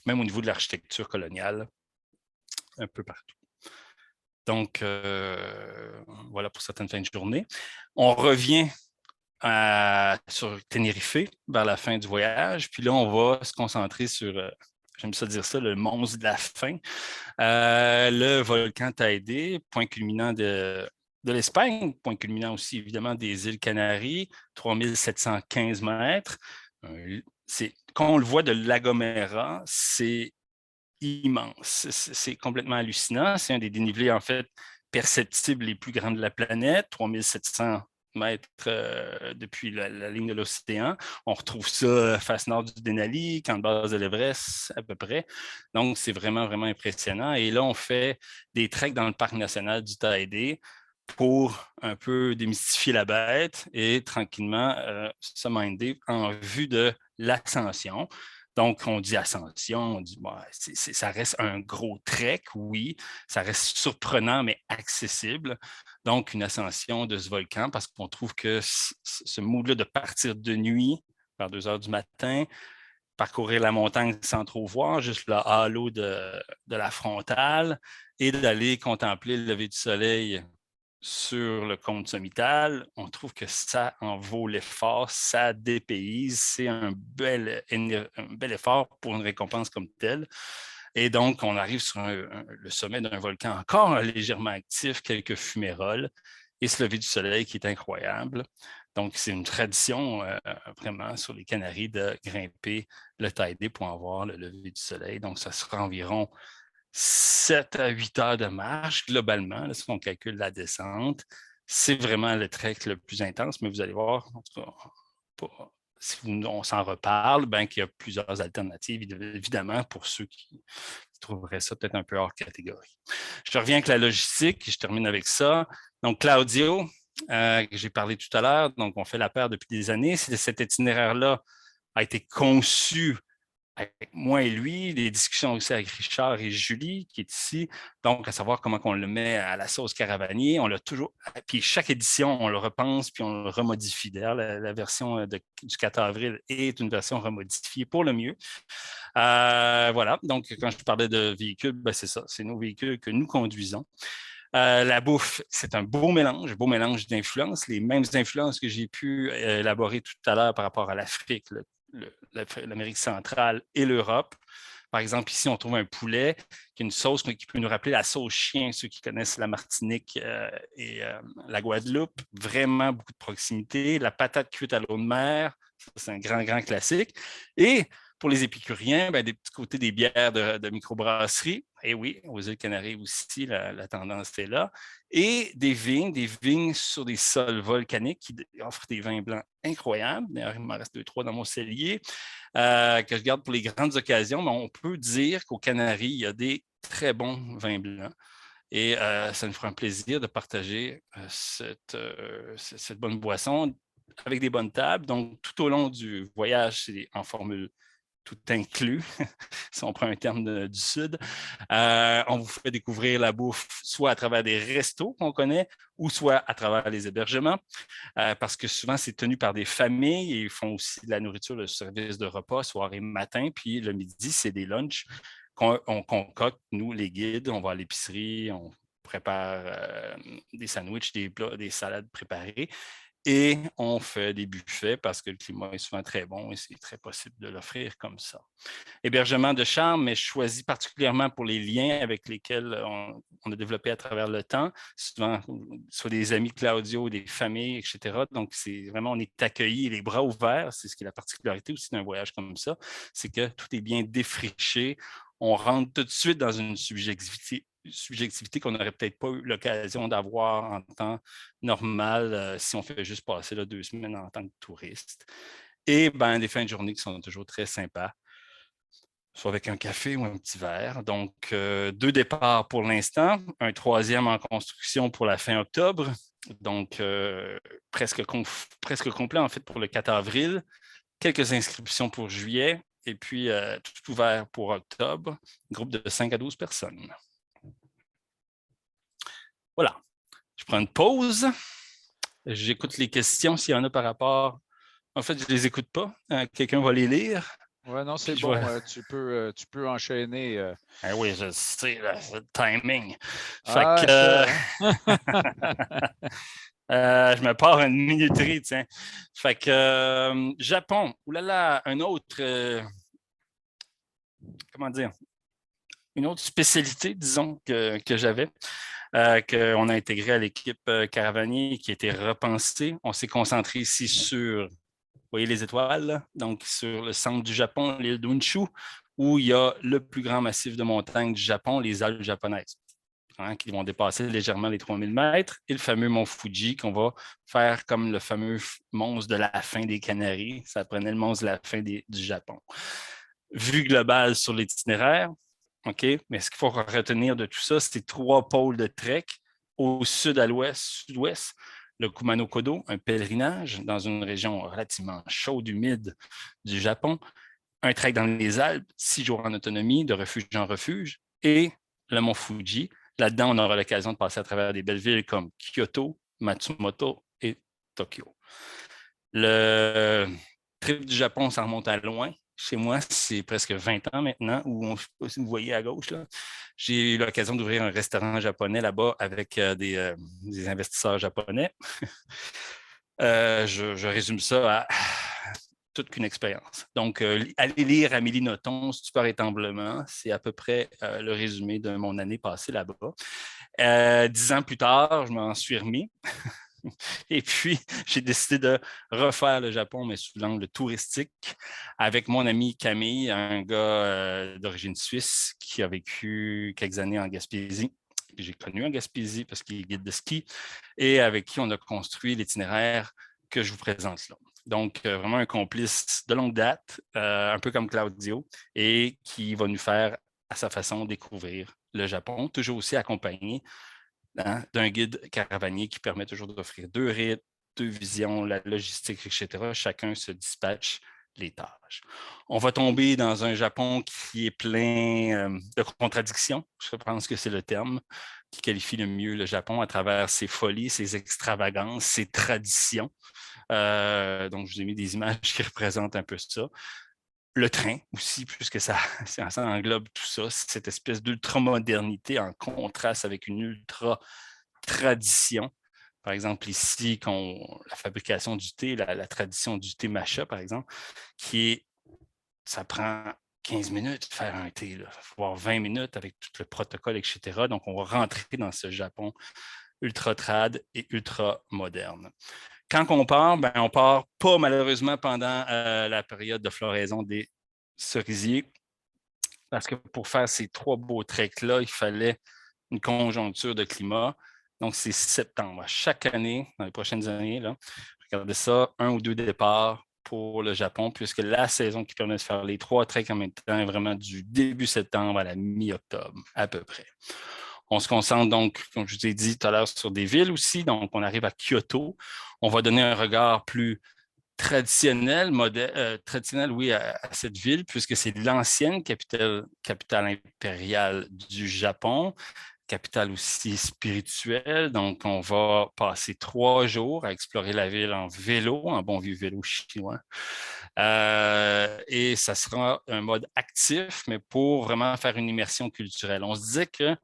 Même au niveau de l'architecture coloniale, un peu partout. Donc, voilà pour certaines fins de journée. On revient sur Tenerife vers la fin du voyage. Puis là, on va se concentrer sur, j'aime ça dire ça, le monstre de la fin. Le volcan Teide, point culminant de l'Espagne, point culminant aussi évidemment des îles Canaries, 3715 mètres. Quand on le voit de La Gomera, c'est immense. C'est complètement hallucinant. C'est un des dénivelés, en fait, perceptibles les plus grands de la planète, 3700 mètres depuis la ligne de l'océan. On retrouve ça face nord du Denali, camp de base de l'Everest, à peu près. Donc, c'est vraiment, vraiment impressionnant. Et là, on fait des treks dans le parc national du Teide pour un peu démystifier la bête et tranquillement se minder en vue de l'ascension. Donc, on dit ascension, on dit ça reste un gros trek, oui, ça reste surprenant, mais accessible. Donc, une ascension de ce volcan parce qu'on trouve que ce mood-là de partir de nuit vers 2 heures du matin, parcourir la montagne sans trop voir, juste le halo de la frontale et d'aller contempler le lever du soleil sur le cône sommital, on trouve que ça en vaut l'effort, ça dépayse, c'est un bel effort pour une récompense comme telle. Et donc, on arrive sur le sommet d'un volcan encore légèrement actif, quelques fuméroles, et ce lever du soleil qui est incroyable. Donc, c'est une tradition vraiment sur les Canaries de grimper le Teide pour en voir le lever du soleil. Donc, ça sera environ 7 à 8 heures de marche, globalement, là, si on calcule la descente. C'est vraiment le trek le plus intense, mais vous allez voir, en tout cas, si on s'en reparle, ben, qu'il y a plusieurs alternatives, évidemment, pour ceux qui trouveraient ça peut-être un peu hors catégorie. Je reviens avec la logistique, je termine avec ça. Donc, Claudio, que j'ai parlé tout à l'heure, donc on fait la paire depuis des années. Cet itinéraire-là a été conçu avec moi et lui, des discussions aussi avec Richard et Julie, qui est ici, donc à savoir comment on le met à la sauce Caravanier. On l'a toujours, puis chaque édition, on le repense, puis on le remodifie. D'ailleurs, la version du 4 avril est une version remodifiée pour le mieux. Voilà, donc quand je parlais de véhicules, ben, c'est ça, c'est nos véhicules que nous conduisons. La bouffe, c'est un beau mélange d'influences, les mêmes influences que j'ai pu élaborer tout à l'heure par rapport à l'Afrique, l'Amérique centrale et l'Europe. Par exemple, ici, on trouve un poulet qui est une sauce qui peut nous rappeler la sauce chien, ceux qui connaissent la Martinique et la Guadeloupe. Vraiment beaucoup de proximité. La patate cuite à l'eau de mer, c'est un grand, grand classique. Et pour les épicuriens, ben, des petits côtés des bières de microbrasserie. Et oui, aux îles Canaries aussi, la tendance est là. Et des vignes sur des sols volcaniques qui offrent des vins blancs incroyables. D'ailleurs, il m'en reste 2-3 dans mon cellier que je garde pour les grandes occasions. Mais on peut dire qu'aux Canaries, il y a des très bons vins blancs. Et ça nous fera un plaisir de partager cette bonne boisson avec des bonnes tables. Donc, tout au long du voyage, c'est en formule tout inclus, si on prend un terme du Sud. On vous fait découvrir la bouffe soit à travers des restos qu'on connaît ou soit à travers les hébergements, parce que souvent, c'est tenu par des familles et ils font aussi de la nourriture, le service de repas, soir et matin. Puis le midi, c'est des lunchs qu'on concocte, nous, les guides. On va à l'épicerie, on prépare des sandwichs, des plats, des salades préparées. Et on fait des buffets parce que le climat est souvent très bon et c'est très possible de l'offrir comme ça. Hébergement de charme, mais choisi particulièrement pour les liens avec lesquels on a développé à travers le temps, souvent soit des amis Claudio, des familles, etc. Donc, c'est vraiment, on est accueillis les bras ouverts. C'est ce qui est la particularité aussi d'un voyage comme ça, c'est que tout est bien défriché. On rentre tout de suite dans une subjectivité qu'on n'aurait peut-être pas eu l'occasion d'avoir en temps normal si on fait juste passer là, 2 semaines en tant que touriste. Et des fins de journée qui sont toujours très sympas, soit avec un café ou un petit verre. Donc, 2 départs pour l'instant, un 3e en construction pour la fin octobre. Donc, presque complet en fait pour le 4 avril. Quelques inscriptions pour juillet et puis tout ouvert pour octobre. Groupe de 5 à 12 personnes. Voilà. Je prends une pause. J'écoute les questions s'il y en a par rapport. En fait, je ne les écoute pas. Quelqu'un va les lire. Oui, non, c'est bon. Tu peux enchaîner. Oui, je sais, le timing. Ah, ça, je me pars une minuterie, tiens. Fait que Japon, oulala, un autre, comment dire, une autre spécialité, disons, que j'avais, qu'on a intégré à l'équipe Caravanier qui a été repensée. On s'est concentré ici sur, vous voyez les étoiles, là? Donc sur le centre du Japon, l'île d'Honshu, où il y a le plus grand massif de montagnes du Japon, les Alpes japonaises, qui vont dépasser légèrement les 3000 mètres, et le fameux mont Fuji qu'on va faire comme le fameux monstre de la fin des Canaries. Ça prenait le monstre de la fin du Japon. Vue globale sur l'itinéraire, OK? Mais ce qu'il faut retenir de tout ça, c'est 3 pôles de trek. Au sud à l'ouest, sud-ouest, le Kumano-Kodo, un pèlerinage dans une région relativement chaude, humide du Japon. Un trek dans les Alpes, 6 jours en autonomie, de refuge en refuge. Et le mont Fuji. Là-dedans, on aura l'occasion de passer à travers des belles villes comme Kyoto, Matsumoto et Tokyo. Le trip du Japon, ça remonte à loin. Chez moi, c'est presque 20 ans maintenant, où je ne sais pas si vous voyez à gauche, là, j'ai eu l'occasion d'ouvrir un restaurant japonais là-bas avec des investisseurs japonais. Je résume ça à toute qu'une expérience. Donc, allez lire Amélie Nothomb, Stupeur et tremblement, c'est à peu près le résumé de mon année passée là-bas. 10 ans plus tard, je m'en suis remis. Et puis, j'ai décidé de refaire le Japon, mais sous l'angle touristique, avec mon ami Camille, un gars d'origine suisse qui a vécu quelques années en Gaspésie. J'ai connu en Gaspésie parce qu'il est guide de ski et avec qui on a construit l'itinéraire que je vous présente là. Donc, vraiment un complice de longue date, un peu comme Claudio, et qui va nous faire, à sa façon, découvrir le Japon, toujours aussi accompagné d'un guide caravanier qui permet toujours d'offrir 2 rites, 2 visions, la logistique, etc. Chacun se dispatche les tâches. On va tomber dans un Japon qui est plein de contradictions, je pense que c'est le terme qui qualifie le mieux le Japon à travers ses folies, ses extravagances, ses traditions. Donc, je vous ai mis des images qui représentent un peu ça. Le train aussi, puisque ça englobe tout ça, cette espèce d'ultra-modernité en contraste avec une ultra-tradition. Par exemple, ici, la fabrication du thé, la tradition du thé matcha, par exemple, ça prend 15 minutes de faire un thé, voire 20 minutes avec tout le protocole, etc. Donc, on va rentrer dans ce Japon ultra-trad et ultra-moderne. Quand on part, on part pas malheureusement pendant la période de floraison des cerisiers, parce que pour faire ces 3 beaux treks-là, il fallait une conjoncture de climat. Donc, c'est septembre. Chaque année, dans les prochaines années, là, regardez ça, 1 ou 2 départs pour le Japon, puisque la saison qui permet de faire les 3 treks en même temps est vraiment du début septembre à la mi-octobre, à peu près. On se concentre donc, comme je vous ai dit tout à l'heure, sur des villes aussi. Donc, on arrive à Kyoto. On va donner un regard plus traditionnel, traditionnel, oui, à cette ville, puisque c'est l'ancienne capitale impériale du Japon, capitale aussi spirituelle. Donc, on va passer 3 jours à explorer la ville en vélo, en bon vieux vélo chinois. Et ça sera un mode actif, mais pour vraiment faire une immersion culturelle. On se disait que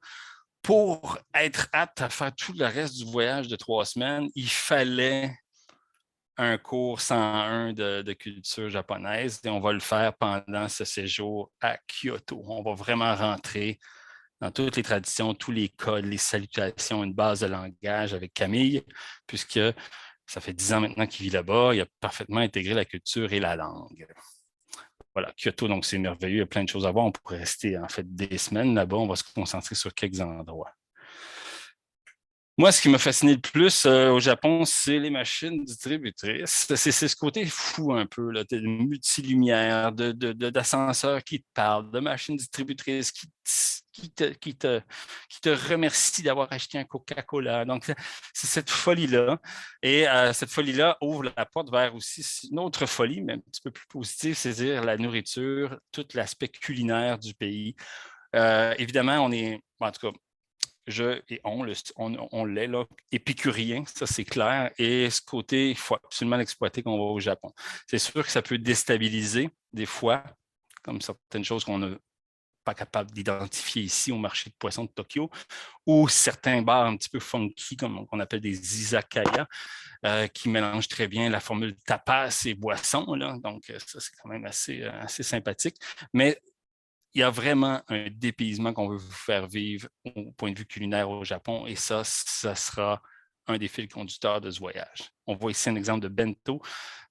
pour être apte à faire tout le reste du voyage de 3 semaines, il fallait un cours 101 de culture japonaise et on va le faire pendant ce séjour à Kyoto. On va vraiment rentrer dans toutes les traditions, tous les codes, les salutations, une base de langage avec Camille, puisque ça fait 10 ans maintenant qu'il vit là-bas, il a parfaitement intégré la culture et la langue. Voilà, Kyoto, donc c'est merveilleux, il y a plein de choses à voir. On pourrait rester en fait des semaines là-bas, on va se concentrer sur quelques endroits. Moi, ce qui m'a fasciné le plus au Japon, c'est les machines distributrices. C'est ce côté fou un peu, là, de multilumière, d'ascenseurs qui te parlent, de machines distributrices qui te remercient d'avoir acheté un Coca-Cola. Donc, c'est cette folie-là. Et cette folie-là ouvre la porte vers aussi une autre folie, mais un petit peu plus positive, c'est-à-dire la nourriture, tout l'aspect culinaire du pays. Évidemment, on est, en tout cas, on l'est, là, épicurien, ça c'est clair. Et ce côté, il faut absolument l'exploiter quand on va au Japon. C'est sûr que ça peut déstabiliser des fois, comme certaines choses qu'on n'est pas capable d'identifier ici au marché de poissons de Tokyo, ou certains bars un petit peu funky, comme on appelle des izakaya, qui mélangent très bien la formule tapas et boissons. Là. Donc, ça, c'est quand même assez sympathique. Mais il y a vraiment un dépaysement qu'on veut vous faire vivre au point de vue culinaire au Japon et ça sera un des fils conducteurs de ce voyage. On voit ici un exemple de bento.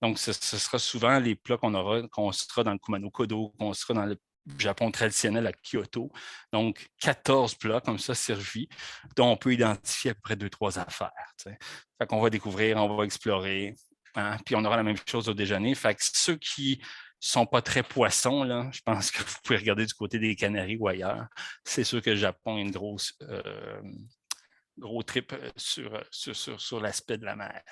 Donc, ce sera souvent les plats qu'on sera dans le Kumano Kodo, qu'on sera dans le Japon traditionnel à Kyoto. Donc, 14 plats comme ça servis, dont on peut identifier à peu près 2-3 affaires. Fait qu'on va découvrir, on va explorer. Hein? Puis on aura la même chose au déjeuner. Fait que ceux qui sont pas très poissons, là, je pense que vous pouvez regarder du côté des Canaries ou ailleurs. C'est sûr que le Japon a une gros trip sur l'aspect de la mer.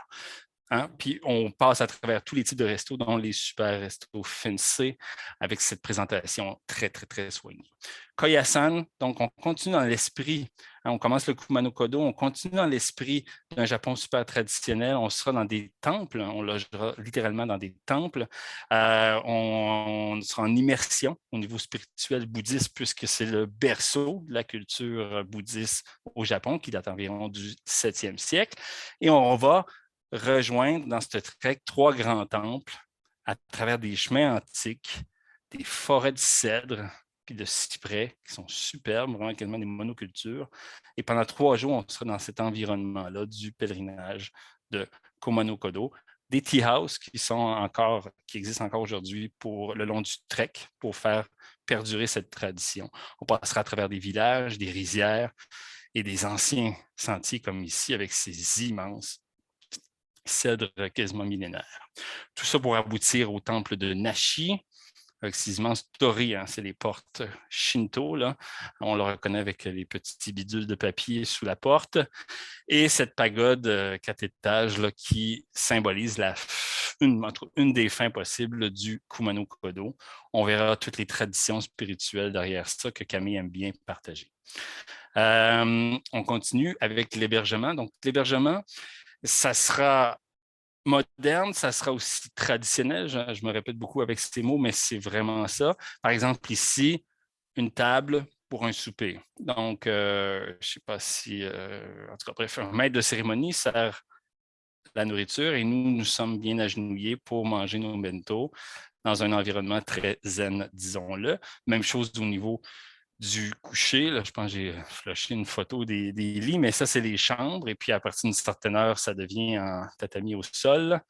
Hein? Puis on passe à travers tous les types de restos, dont les super restos fancy, avec cette présentation très, très, très soignée. Koyasan, donc on continue dans l'esprit, hein, on commence le Kumano Kodo, on continue dans l'esprit d'un Japon super traditionnel, on sera dans des temples, on logera littéralement dans des temples, on sera en immersion au niveau spirituel bouddhiste, puisque c'est le berceau de la culture bouddhiste au Japon, qui date environ du 7e siècle, et on va rejoindre dans ce trek 3 grands temples à travers des chemins antiques, des forêts de cèdres puis de cyprès qui sont superbes, vraiment quasiment des monocultures. Et pendant 3 jours, on sera dans cet environnement-là du pèlerinage de Kumano Kodo, des tea houses qui existent encore aujourd'hui pour le long du trek pour faire perdurer cette tradition. On passera à travers des villages, des rizières et des anciens sentiers comme ici avec ces immenses cèdres quasiment millénaires. Tout ça pour aboutir au temple de Nashi, avec ces immenses torii, hein, c'est les portes Shinto, là. On le reconnaît avec les petits bidules de papier sous la porte. Et cette pagode 4 étages là, qui symbolise une des fins possibles du Kumano Kodo. On verra toutes les traditions spirituelles derrière ça que Camille aime bien partager. On continue avec l'hébergement. Donc, l'hébergement, ça sera moderne, ça sera aussi traditionnel. Je me répète beaucoup avec ces mots, mais c'est vraiment ça. Par exemple, ici, une table pour un souper. Donc, je ne sais pas si, en tout cas, bref, un maître de cérémonie sert la nourriture et nous sommes bien agenouillés pour manger nos bento dans un environnement très zen, disons-le. Même chose au niveau du coucher. Là, je pense que j'ai flashé une photo des lits, mais ça, c'est les chambres. Et puis, à partir d'une certaine heure, ça devient en tatami au sol.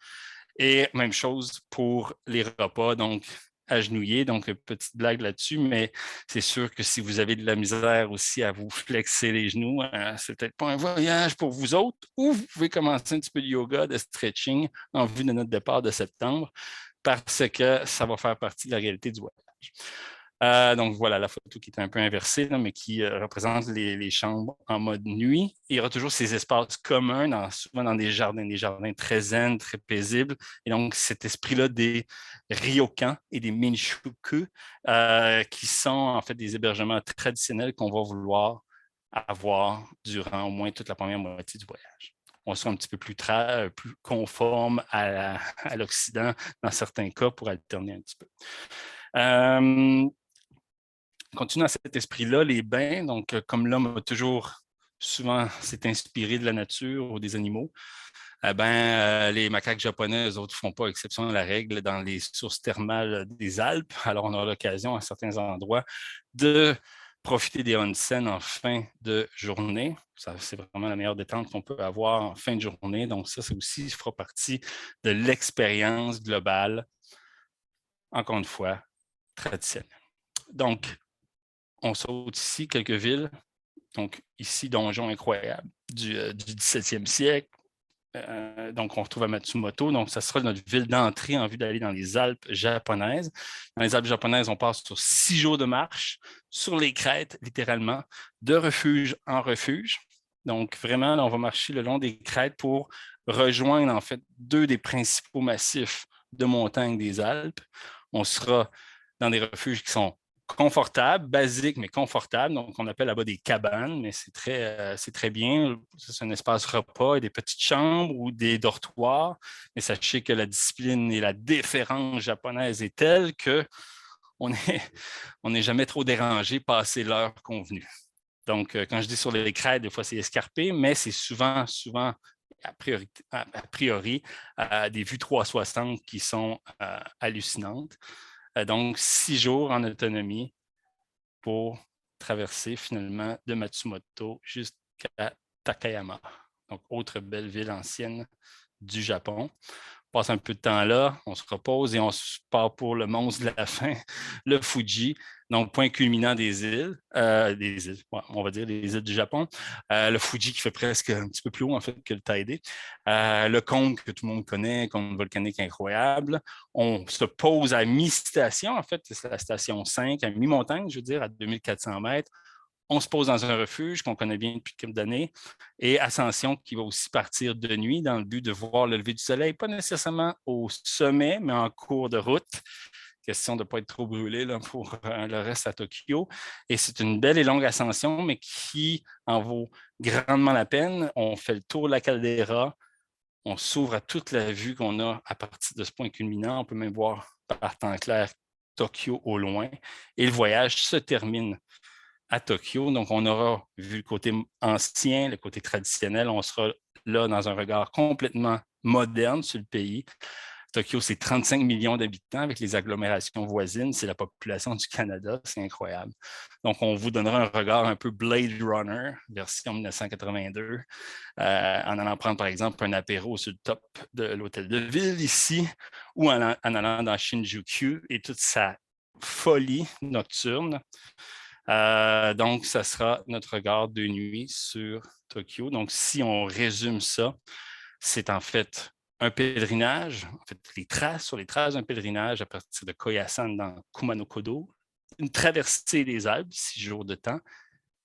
Et même chose pour les repas, donc agenouillés. Donc, petite blague là-dessus, mais c'est sûr que si vous avez de la misère aussi à vous flexer les genoux, c'est peut-être pas un voyage pour vous autres, ou vous pouvez commencer un petit peu de yoga, de stretching en vue de notre départ de septembre, parce que ça va faire partie de la réalité du voyage. Donc voilà, la photo qui est un peu inversée, là, mais qui représente les chambres en mode nuit. Il y aura toujours ces espaces communs, souvent dans des jardins très zen, très paisibles. Et donc cet esprit-là des ryokans et des minshuku, qui sont en fait des hébergements traditionnels qu'on va vouloir avoir durant au moins toute la première moitié du voyage. On sera un petit peu plus conforme à l'Occident dans certains cas pour alterner un petit peu. Continuant à cet esprit-là, les bains, donc comme l'homme a toujours souvent s'est inspiré de la nature ou des animaux, les macaques japonais, eux autres, ne font pas exception à la règle dans les sources thermales des Alpes. Alors, on a l'occasion à certains endroits de profiter des onsen en fin de journée. C'est vraiment la meilleure détente qu'on peut avoir en fin de journée. Donc, ça aussi fera partie de l'expérience globale, encore une fois, traditionnelle. Donc, on saute ici quelques villes. Donc, ici, donjon incroyable du 17e siècle. Donc, on retrouve à Matsumoto. Donc, ça sera notre ville d'entrée en vue d'aller dans les Alpes japonaises. Dans les Alpes japonaises, on passe sur 6 jours de marche, sur les crêtes, littéralement, de refuge en refuge. Donc, vraiment, là, on va marcher le long des crêtes pour rejoindre, en fait, 2 des principaux massifs de montagne des Alpes. On sera dans des refuges qui sont confortable, basique, mais confortable. Donc, on appelle là-bas des cabanes, mais c'est très bien. C'est un espace repas et des petites chambres ou des dortoirs. Mais sachez que la discipline et la déférence japonaise est telle qu'on n'est jamais trop dérangé passer l'heure convenue. Donc, quand je dis sur les crêtes, des fois, c'est escarpé, mais c'est souvent a priori des vues 360 qui sont hallucinantes. Donc, 6 jours en autonomie pour traverser finalement de Matsumoto jusqu'à Takayama. Donc, autre belle ville ancienne du Japon. On passe un peu de temps là, on se repose et on part pour le monstre de la fin, le Fuji. Donc, point culminant des îles, on va dire des îles du Japon. Le Fuji qui fait presque un petit peu plus haut en fait que le Taide. Le cône que tout le monde connaît, cône volcanique incroyable. On se pose à mi-station, en fait, c'est la station 5, à mi-montagne, je veux dire, à 2400 mètres. On se pose dans un refuge qu'on connaît bien depuis quelques années et Ascension qui va aussi partir de nuit dans le but de voir le lever du soleil, pas nécessairement au sommet, mais en cours de route. Question de ne pas être trop brûlé là, pour le reste à Tokyo. Et c'est une belle et longue ascension, mais qui en vaut grandement la peine. On fait le tour de la caldeira, on s'ouvre à toute la vue qu'on a à partir de ce point culminant. On peut même voir par temps clair Tokyo au loin. Et le voyage se termine à Tokyo. Donc, on aura vu le côté ancien, le côté traditionnel. On sera là dans un regard complètement moderne sur le pays. Tokyo, c'est 35 millions d'habitants avec les agglomérations voisines. C'est la population du Canada. C'est incroyable. Donc, on vous donnera un regard un peu Blade Runner, version 1982, en allant prendre, par exemple, un apéro sur le top de l'hôtel de ville ici, ou en allant dans Shinjuku et toute sa folie nocturne. Donc, ça sera notre regard de nuit sur Tokyo. Donc, si on résume ça, c'est en fait un pèlerinage, en fait, sur les traces d'un pèlerinage à partir de Koyasan dans Kumano-Kodo, une traversée des Alpes, 6 jours de temps,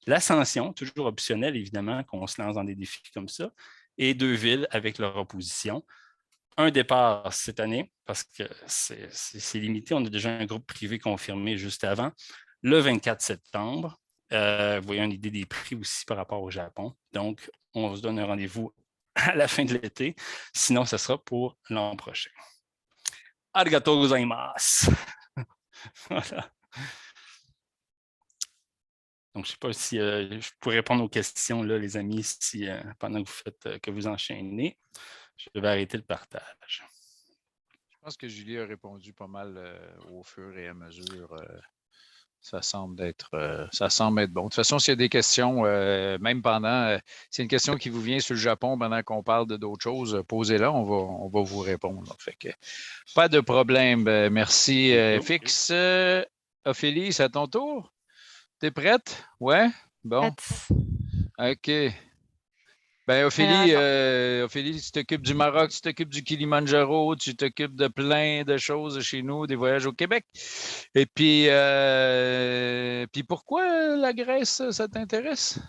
l'ascension, toujours optionnelle évidemment, qu'on se lance dans des défis comme ça, et 2 villes avec leur opposition. Un départ cette année, parce que c'est limité, on a déjà un groupe privé confirmé juste avant, le 24 septembre. Vous voyez une idée des prix aussi par rapport au Japon. Donc, on se donne un rendez-vous à la fin de l'été. Sinon, ce sera pour l'an prochain. Arigatou gozaimasu. Voilà. Donc, je ne sais pas si je pourrais répondre aux questions, là, les amis, si, pendant que vous enchaînez. Je vais arrêter le partage. Je pense que Julie a répondu pas mal au fur et à mesure. Ça semble être bon. De toute façon, s'il y a des questions, même pendant, s'il y a une question qui vous vient sur le Japon pendant qu'on parle d'autres choses, posez-la, on va vous répondre. Fait que, pas de problème. Merci, Fix. Ophélie, c'est à ton tour? T'es prête? Ouais? Bon. OK. Ben, Alors, Ophélie, attends. Ophélie, tu t'occupes du Maroc, tu t'occupes du Kilimandjaro, tu t'occupes de plein de choses chez nous, des voyages au Québec. Et puis pourquoi la Grèce, ça t'intéresse?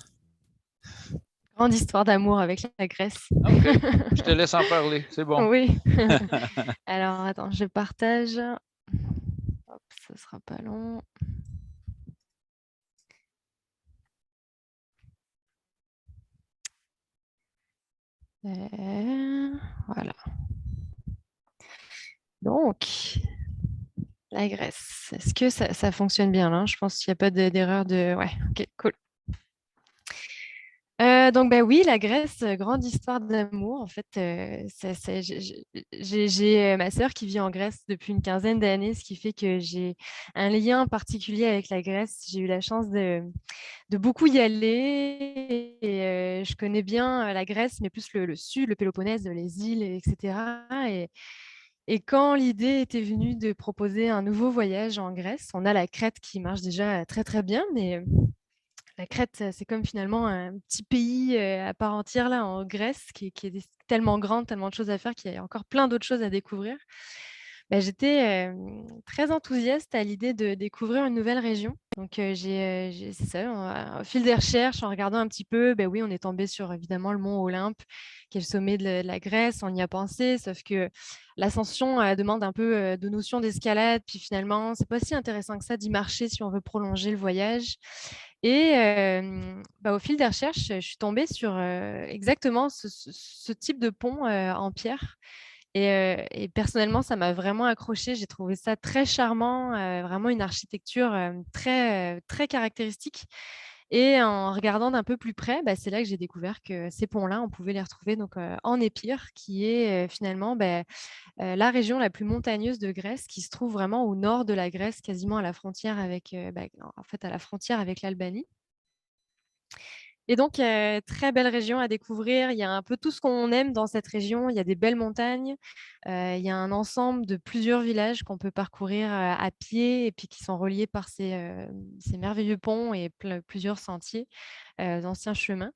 Grande histoire d'amour avec la Grèce. OK, je te laisse en parler, c'est bon. Oui. Alors, attends, je partage. Hop, ce sera pas long. Voilà. Donc, la Grèce. Est-ce que ça fonctionne bien là? Je pense qu'il n'y a pas d'erreur de... Ouais, ok, cool. Donc, bah oui, la Grèce, grande histoire d'amour. En fait, j'ai ma sœur qui vit en Grèce depuis une quinzaine d'années, ce qui fait que j'ai un lien particulier avec la Grèce. J'ai eu la chance de beaucoup y aller et je connais bien la Grèce, mais plus le sud, le Péloponnèse, les îles, etc. Et quand l'idée était venue de proposer un nouveau voyage en Grèce, on a la Crète qui marche déjà très très bien, mais la Crète, c'est comme finalement un petit pays à part entière là en Grèce qui est tellement grande, tellement de choses à faire qu'il y a encore plein d'autres choses à découvrir. Bah, j'étais très enthousiaste à l'idée de découvrir une nouvelle région. Donc, c'est ça, au fil des recherches, en regardant un petit peu, bah, oui, on est tombé sur évidemment le mont Olympe, qui est le sommet de la Grèce. On y a pensé, sauf que l'ascension demande un peu de notions d'escalade. Puis finalement, c'est pas si intéressant que ça d'y marcher si on veut prolonger le voyage. Et bah, au fil des recherches, je suis tombée sur exactement ce type de pont en pierre. Et personnellement, ça m'a vraiment accrochée. J'ai trouvé ça très charmant, vraiment une architecture très, très caractéristique. Et en regardant d'un peu plus près, bah, c'est là que j'ai découvert que ces ponts-là, on pouvait les retrouver donc, en Épire, qui est finalement bah, la région la plus montagneuse de Grèce, qui se trouve vraiment au nord de la Grèce, quasiment à la frontière avec, bah, en fait, à la frontière avec l'Albanie. Et donc, très belle région à découvrir. Il y a un peu tout ce qu'on aime dans cette région. Il y a des belles montagnes. Il y a un ensemble de plusieurs villages qu'on peut parcourir à pied et puis qui sont reliés par ces merveilleux ponts et plusieurs sentiers, d'anciens chemins.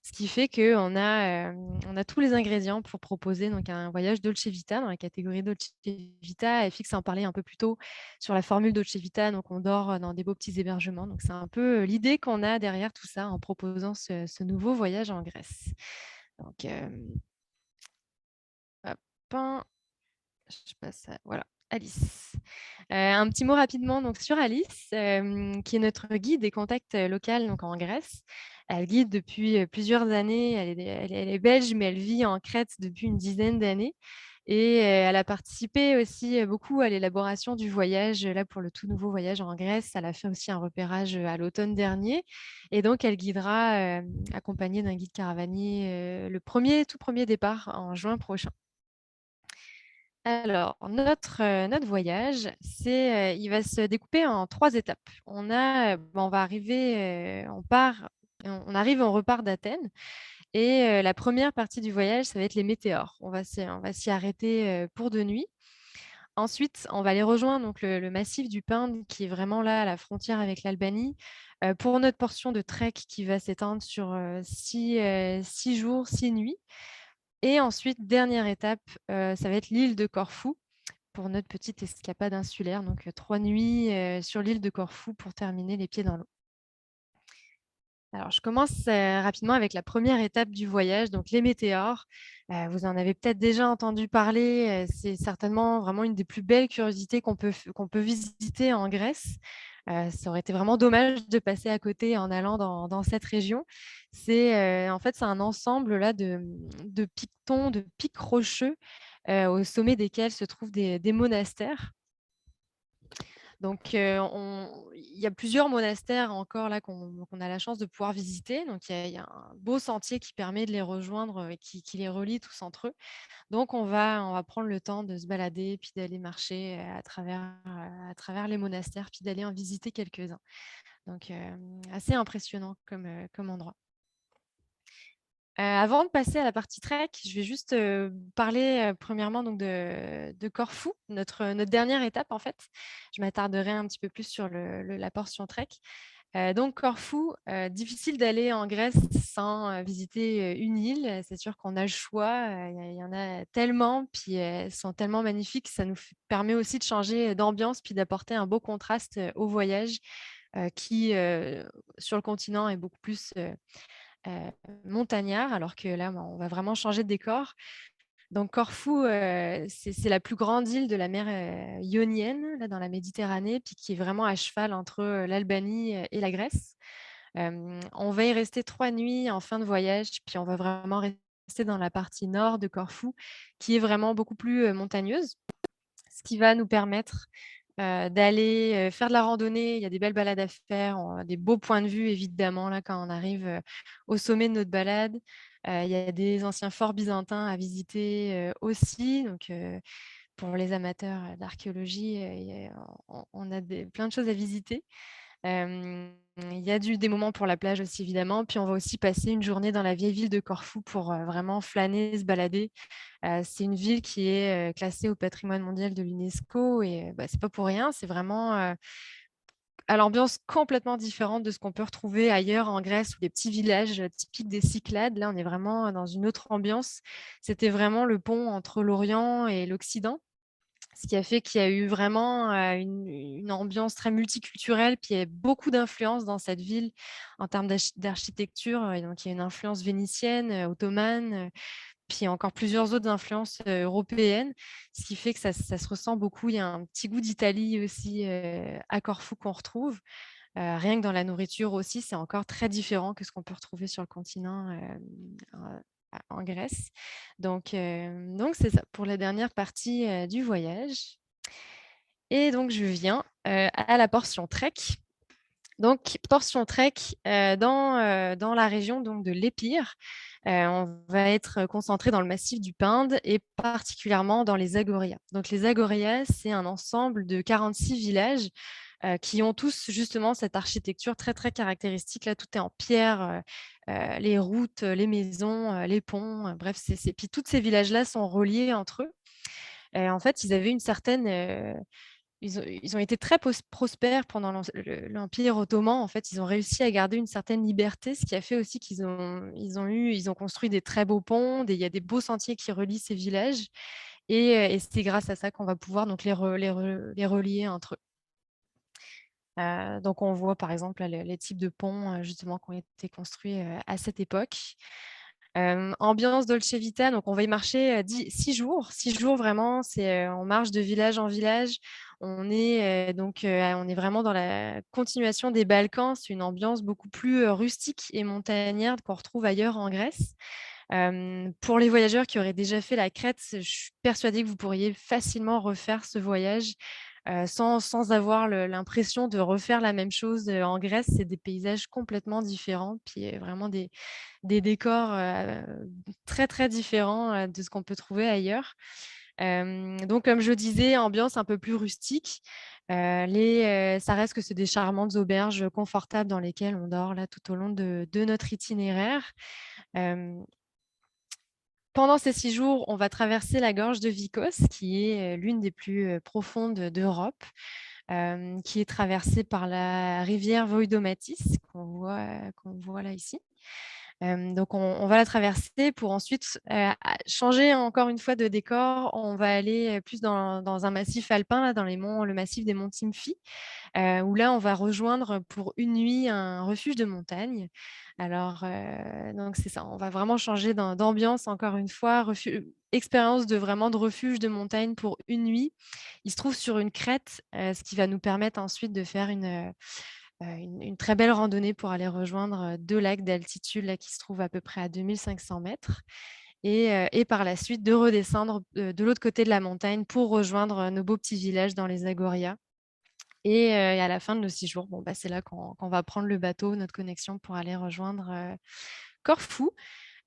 Ce qui fait on a tous les ingrédients pour proposer donc un voyage Dolce Vita dans la catégorie Dolce Vita. Et Fix en parlait un peu plus tôt sur la formule Dolce Vita. Donc, on dort dans des beaux petits hébergements. Donc, c'est un peu l'idée qu'on a derrière tout ça en proposant ce nouveau voyage en Grèce. Donc, hop, je passe à, voilà, Alice. Un petit mot rapidement donc, sur Alice, qui est notre guide et contact local donc, en Grèce. Elle guide depuis plusieurs années. Elle est belge, mais elle vit en Crète depuis une dizaine d'années. Et elle a participé aussi beaucoup à l'élaboration du voyage, là pour le tout nouveau voyage en Grèce. Elle a fait aussi un repérage à l'automne dernier. Et donc, elle guidera, accompagnée d'un guide caravanier, le tout premier départ en juin prochain. Alors, notre voyage, il va se découper en 3 étapes. On va arriver, on arrive, on repart d'Athènes. Et la première partie du voyage, ça va être les météores. On va s'y arrêter pour 2 nuits. Ensuite, on va aller rejoindre donc, le massif du Pindre, qui est vraiment là, à la frontière avec l'Albanie, pour notre portion de trek qui va s'étendre sur 6 jours, 6 nuits. Et ensuite, dernière étape, ça va être l'île de Corfou pour notre petite escapade insulaire. Donc, 3 nuits sur l'île de Corfou pour terminer les pieds dans l'eau. Alors, je commence rapidement avec la première étape du voyage, donc les météores. Vous en avez peut-être déjà entendu parler. C'est certainement vraiment une des plus belles curiosités qu'on peut visiter en Grèce. Ça aurait été vraiment dommage de passer à côté en allant dans cette région. En fait, c'est un ensemble là, de piquetons, de pics rocheux au sommet desquels se trouvent des monastères. Donc, il y a plusieurs monastères encore là qu'on a la chance de pouvoir visiter. Donc, il y a un beau sentier qui permet de les rejoindre et qui les relie tous entre eux. Donc, on va prendre le temps de se balader, puis d'aller marcher à travers les monastères, puis d'aller en visiter quelques-uns. Donc, assez impressionnant comme endroit. Avant de passer à la partie trek, je vais juste parler premièrement donc de Corfou, notre dernière étape en fait. Je m'attarderai un petit peu plus sur la portion trek. Donc Corfou, difficile d'aller en Grèce sans visiter une île. C'est sûr qu'on a le choix, il y en a tellement, puis elles sont tellement magnifiques, ça nous permet aussi de changer d'ambiance, puis d'apporter un beau contraste au voyage qui, sur le continent, est beaucoup plus montagnard, alors que là, on va vraiment changer de décor. Donc Corfou, c'est la plus grande île de la mer Ionienne, là, dans la Méditerranée, puis qui est vraiment à cheval entre l'Albanie et la Grèce. On va y rester 3 nuits en fin de voyage, puis on va vraiment rester dans la partie nord de Corfou, qui est vraiment beaucoup plus montagneuse, ce qui va nous permettre d'aller faire de la randonnée. Il y a des belles balades à faire, on a des beaux points de vue évidemment là quand on arrive au sommet de notre balade. Il y a des anciens forts byzantins à visiter aussi. Donc, pour les amateurs d'archéologie, on a plein de choses à visiter. Il y a des moments pour la plage aussi, évidemment. Puis on va aussi passer une journée dans la vieille ville de Corfou pour vraiment flâner, se balader. C'est une ville qui est classée au patrimoine mondial de l'UNESCO et c'est pas pour rien. C'est vraiment à l'ambiance complètement différente de ce qu'on peut retrouver ailleurs en Grèce ou les petits villages typiques des Cyclades. Là, on est vraiment dans une autre ambiance. C'était vraiment le pont entre l'Orient et l'Occident, ce qui a fait qu'il y a eu vraiment une ambiance très multiculturelle, puis il y a beaucoup d'influences dans cette ville en termes d'architecture. Et donc, il y a une influence vénitienne, ottomane, puis encore plusieurs autres influences européennes, ce qui fait que ça se ressent beaucoup. Il y a un petit goût d'Italie aussi à Corfou qu'on retrouve. Rien que dans la nourriture aussi, c'est encore très différent que ce qu'on peut retrouver sur le continent en Grèce. Donc c'est ça pour la dernière partie du voyage. Et donc, je viens à la portion trek. Donc, portion trek dans la région donc, de l'Épire. On va être concentré dans le massif du Pinde et particulièrement dans les Agorias. Donc, les Agorias, c'est un ensemble de 46 villages qui ont tous justement cette architecture très, très caractéristique. Là, tout est en pierre, les routes, les maisons, les ponts, bref. Puis, tous ces villages-là sont reliés entre eux. En fait, ils avaient une certaine ils ont été très prospères pendant l'Empire ottoman. En fait, ils ont réussi à garder une certaine liberté, ce qui a fait aussi qu'ils ont construit des très beaux ponts, il y a des beaux sentiers qui relient ces villages. Et c'est grâce à ça qu'on va pouvoir donc les relier entre eux. Donc, on voit par exemple les types de ponts justement qui ont été construits à cette époque. Ambiance Dolce Vita, donc on va y marcher 6 jours. 6 jours vraiment, on marche de village en village. On est vraiment dans la continuation des Balkans. C'est une ambiance beaucoup plus rustique et montagnarde qu'on retrouve ailleurs en Grèce. Pour les voyageurs qui auraient déjà fait la Crète, je suis persuadée que vous pourriez facilement refaire ce voyage sans avoir l'impression de refaire la même chose en Grèce. C'est des paysages complètement différents, puis vraiment des décors très, très différents de ce qu'on peut trouver ailleurs. Donc, comme je disais, ambiance un peu plus rustique. Ça reste que c'est des charmantes auberges confortables dans lesquelles on dort là, tout au long de notre itinéraire. Pendant ces 6 jours, on va traverser la gorge de Vikos, qui est l'une des plus profondes d'Europe, qui est traversée par la rivière Voidomatis, qu'on voit là ici. Donc, on va la traverser pour ensuite changer encore une fois de décor. On va aller plus dans un massif alpin, là, dans le massif des monts Timphi, où là, on va rejoindre pour une nuit un refuge de montagne. Alors, donc c'est ça, on va vraiment changer d'ambiance encore une fois. Expérience de refuge de montagne pour une nuit. Il se trouve sur une crête, ce qui va nous permettre ensuite de faire une très belle randonnée pour aller rejoindre 2 lacs d'altitude là, qui se trouvent à peu près à 2500 mètres. Et par la suite, de redescendre de l'autre côté de la montagne pour rejoindre nos beaux petits villages dans les Agorias. Et à la fin de nos 6 jours, c'est là qu'on va prendre le bateau, notre connexion pour aller rejoindre Corfou.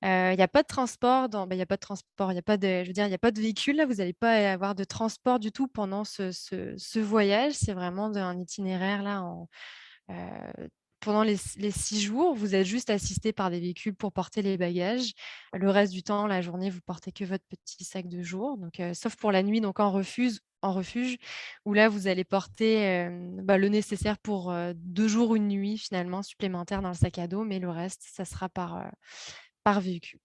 Il n'y a pas de transport, il n'y a pas de transport, il n'y a pas de, je veux dire, il y a pas de véhicule. Là, vous n'allez pas avoir de transport du tout pendant ce voyage. C'est vraiment un itinéraire là pendant les 6 jours, vous êtes juste assisté par des véhicules pour porter les bagages. Le reste du temps, la journée, vous portez que votre petit sac de jour. Donc, sauf pour la nuit, donc en refuge, où là, vous allez porter le nécessaire pour 2 jours, une nuit finalement supplémentaire dans le sac à dos, mais le reste, ça sera par véhicule.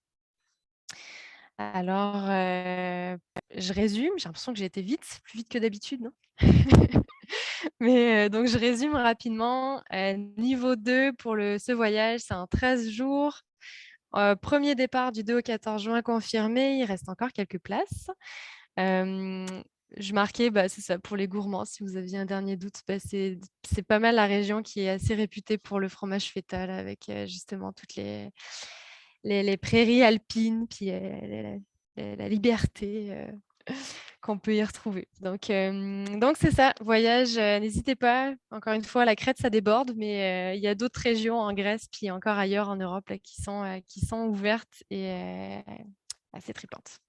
Alors, je résume, j'ai l'impression que j'ai été vite, plus vite que d'habitude, non? Mais donc je résume rapidement. Niveau 2 pour ce voyage, c'est en 13 jours. Premier départ du 2 au 14 juin confirmé, il reste encore quelques places. Je marquais, c'est ça, pour les gourmands, si vous aviez un dernier doute, c'est pas mal la région qui est assez réputée pour le fromage feta là, avec justement toutes les prairies alpines, puis la liberté qu'on peut y retrouver. Donc c'est ça, voyage, n'hésitez pas. Encore une fois, la Crète, ça déborde, mais il y a d'autres régions en Grèce, puis encore ailleurs en Europe là, qui sont ouvertes et assez tripantes.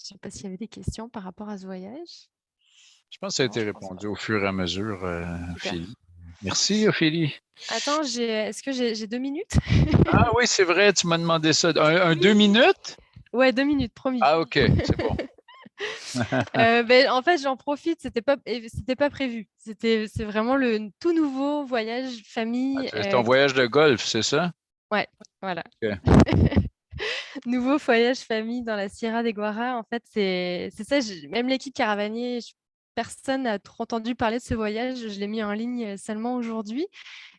Je ne sais pas s'il y avait des questions par rapport à ce voyage. Je pense que ça a été répondu au fur et à mesure, Ophélie. Merci, Ophélie. Attends, est-ce que j'ai 2 minutes? Ah oui, c'est vrai, tu m'as demandé ça. Un 2 minutes? Ouais, 2 minutes, promis. Ah, OK, c'est bon. En fait, j'en profite, c'était pas prévu. C'est vraiment le tout nouveau voyage famille. C'est ton voyage de golf, c'est ça? Ouais, voilà. OK. Nouveau voyage famille dans la Sierra de Guara. En fait, c'est ça. Même l'équipe Caravanier, personne n'a trop entendu parler de ce voyage. Je l'ai mis en ligne seulement aujourd'hui,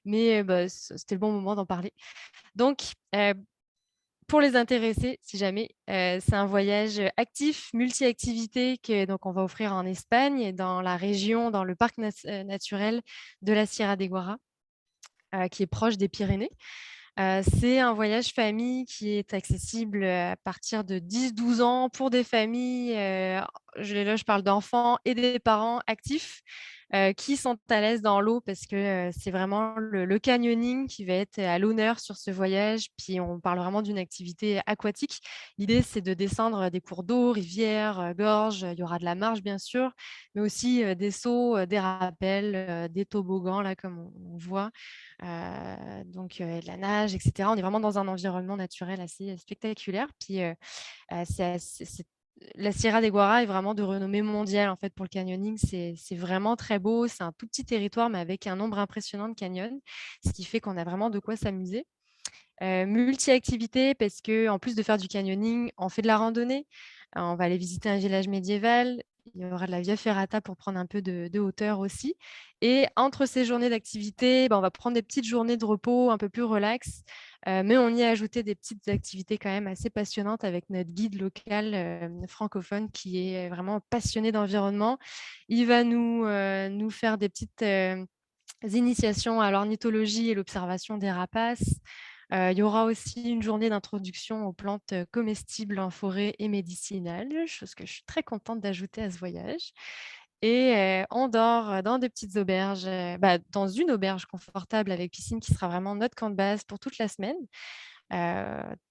mais c'était le bon moment d'en parler. Donc, pour les intéressés, si jamais, c'est un voyage actif, multi-activités donc on va offrir en Espagne, dans la région, dans le parc naturel de la Sierra de Guara, qui est proche des Pyrénées. C'est un voyage famille qui est accessible à partir de 10-12 ans pour des familles, je parle d'enfants et des parents actifs qui sont à l'aise dans l'eau parce que c'est vraiment le canyoning qui va être à l'honneur sur ce voyage. Puis on parle vraiment d'une activité aquatique. L'idée, c'est de descendre des cours d'eau, rivières, gorges. Il y aura de la marche, bien sûr, mais aussi des sauts, des rappels, des toboggans, là, comme on voit. De la nage, etc. On est vraiment dans un environnement naturel assez spectaculaire. Puis la Sierra de Guara est vraiment de renommée mondiale en fait pour le canyoning. C'est vraiment très beau. C'est un tout petit territoire, mais avec un nombre impressionnant de canyons, ce qui fait qu'on a vraiment de quoi s'amuser. Multi-activité parce que en plus de faire du canyoning, on fait de la randonnée. On va aller visiter un village médiéval. Il y aura de la via ferrata pour prendre un peu de hauteur aussi. Et entre ces journées d'activité, on va prendre des petites journées de repos un peu plus relax. Mais on y a ajouté des petites activités quand même assez passionnantes avec notre guide local francophone qui est vraiment passionné d'environnement. Il va nous faire des petites initiations à l'ornithologie et l'observation des rapaces. Il y aura aussi une journée d'introduction aux plantes comestibles en forêt et médicinales, chose que je suis très contente d'ajouter à ce voyage. Et on dort dans des petites auberges, dans une auberge confortable avec piscine qui sera vraiment notre camp de base pour toute la semaine.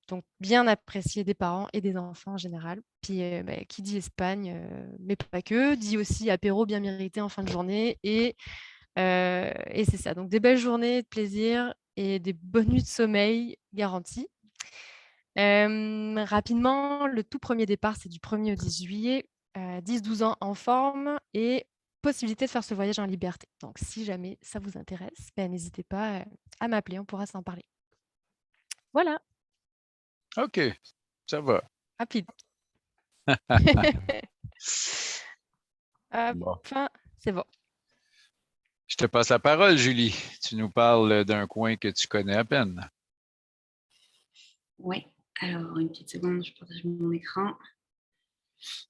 Donc bien apprécié des parents et des enfants en général. Puis qui dit Espagne, mais pas que, dit aussi apéro bien mérité en fin de journée. Et c'est ça. Donc des belles journées de plaisir et des bonnes nuits de sommeil garanties. Rapidement, le tout premier départ, c'est du 1er au 10 juillet. 10-12 ans en forme et possibilité de faire ce voyage en liberté. Donc, si jamais ça vous intéresse, n'hésitez pas à m'appeler, on pourra s'en parler. Voilà. OK, ça va. Rapide. Bon. Enfin, c'est bon. Je te passe la parole, Julie. Tu nous parles d'un coin que tu connais à peine. Oui, alors une petite seconde, je partage mon écran.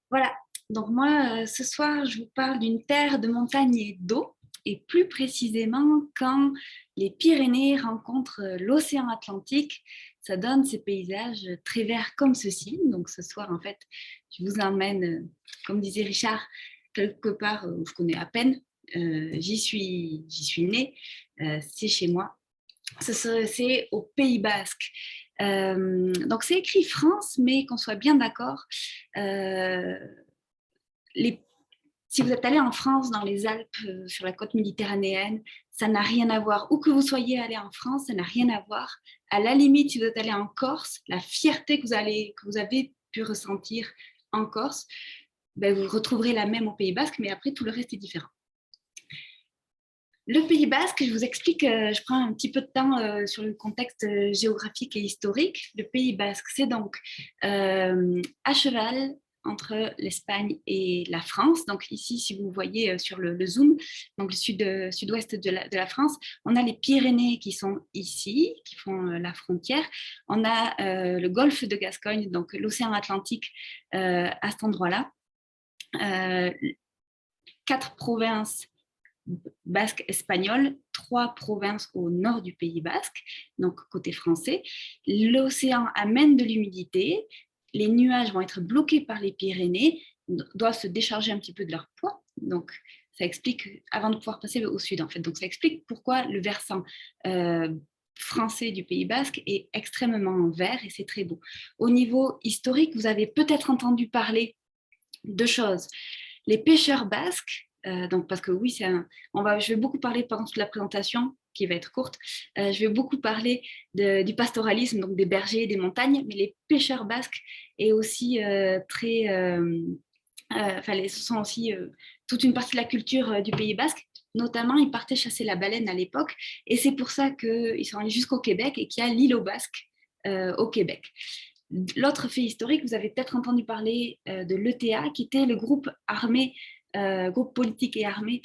Voilà, donc moi, ce soir, je vous parle d'une terre de montagne et d'eau, et plus précisément quand les Pyrénées rencontrent l'océan Atlantique, ça donne ces paysages très verts comme ceci. Donc ce soir, en fait, je vous emmène, comme disait Richard, quelque part où je connais à peine. J'y suis née, c'est chez moi. C'est au Pays Basque. Donc c'est écrit France, mais qu'on soit bien d'accord, Si vous êtes allé en France, dans les Alpes, sur la côte méditerranéenne, ça n'a rien à voir. Où que vous soyez allé en France, ça n'a rien à voir. À la limite, si vous êtes allé en Corse, la fierté que vous avez pu ressentir en Corse, ben, vous retrouverez la même au Pays Basque, mais après, tout le reste est différent. Le Pays Basque, je vous explique, je prends un petit peu de temps sur le contexte géographique et historique. Le Pays Basque, c'est donc à cheval entre l'Espagne et la France. Donc ici, si vous voyez sur le zoom, donc le sud-ouest de la France, on a les Pyrénées qui sont ici, qui font la frontière. On a le golfe de Gascogne, donc l'océan Atlantique à cet endroit-là. 4 provinces basques espagnoles, 3 provinces au nord du Pays Basque, donc côté français. L'océan amène de l'humidité, les nuages vont être bloqués par les Pyrénées, doivent se décharger un petit peu de leur poids, donc ça explique, avant de pouvoir passer au sud en fait, donc ça explique pourquoi le versant français du Pays Basque est extrêmement vert et c'est très beau. Au niveau historique, vous avez peut-être entendu parler de choses. Les pêcheurs basques, donc parce que oui, je vais beaucoup parler pendant toute la présentation, qui va être courte, je vais beaucoup parler du pastoralisme, donc des bergers, des montagnes, mais les pêcheurs basques est aussi ce sont aussi toute une partie de la culture du Pays Basque. Notamment, ils partaient chasser la baleine à l'époque, et c'est pour ça qu'ils sont allés jusqu'au Québec et qu'il y a l'île aux Basques au Québec. L'autre fait historique, vous avez peut-être entendu parler de l'ETA, qui était le groupe armé, groupe politique et armé,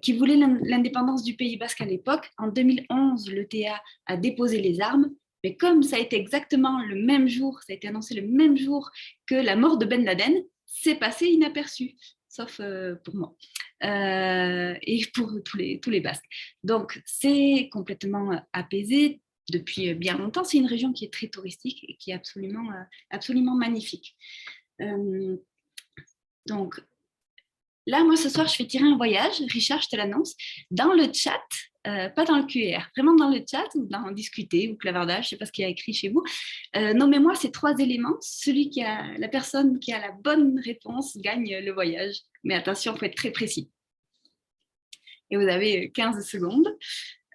qui voulait l'indépendance du Pays Basque à l'époque. En 2011, l'ETA a déposé les armes, mais comme ça a été exactement le même jour, ça a été annoncé le même jour que la mort de Ben Laden, c'est passé inaperçu, sauf pour moi. Et pour tous les Basques. Donc, c'est complètement apaisé depuis bien longtemps. C'est une région qui est très touristique et qui est absolument magnifique. Donc, là, moi, ce soir, je fais tirer un voyage. Richard, je te l'annonce. Dans le chat, pas dans le QR, vraiment dans le chat ou dans discuter ou clavardage, je ne sais pas ce qu'il y a écrit chez vous. Nommez-moi ces 3 éléments. La personne qui a la bonne réponse gagne le voyage. Mais attention, il faut être très précis. Et vous avez 15 secondes.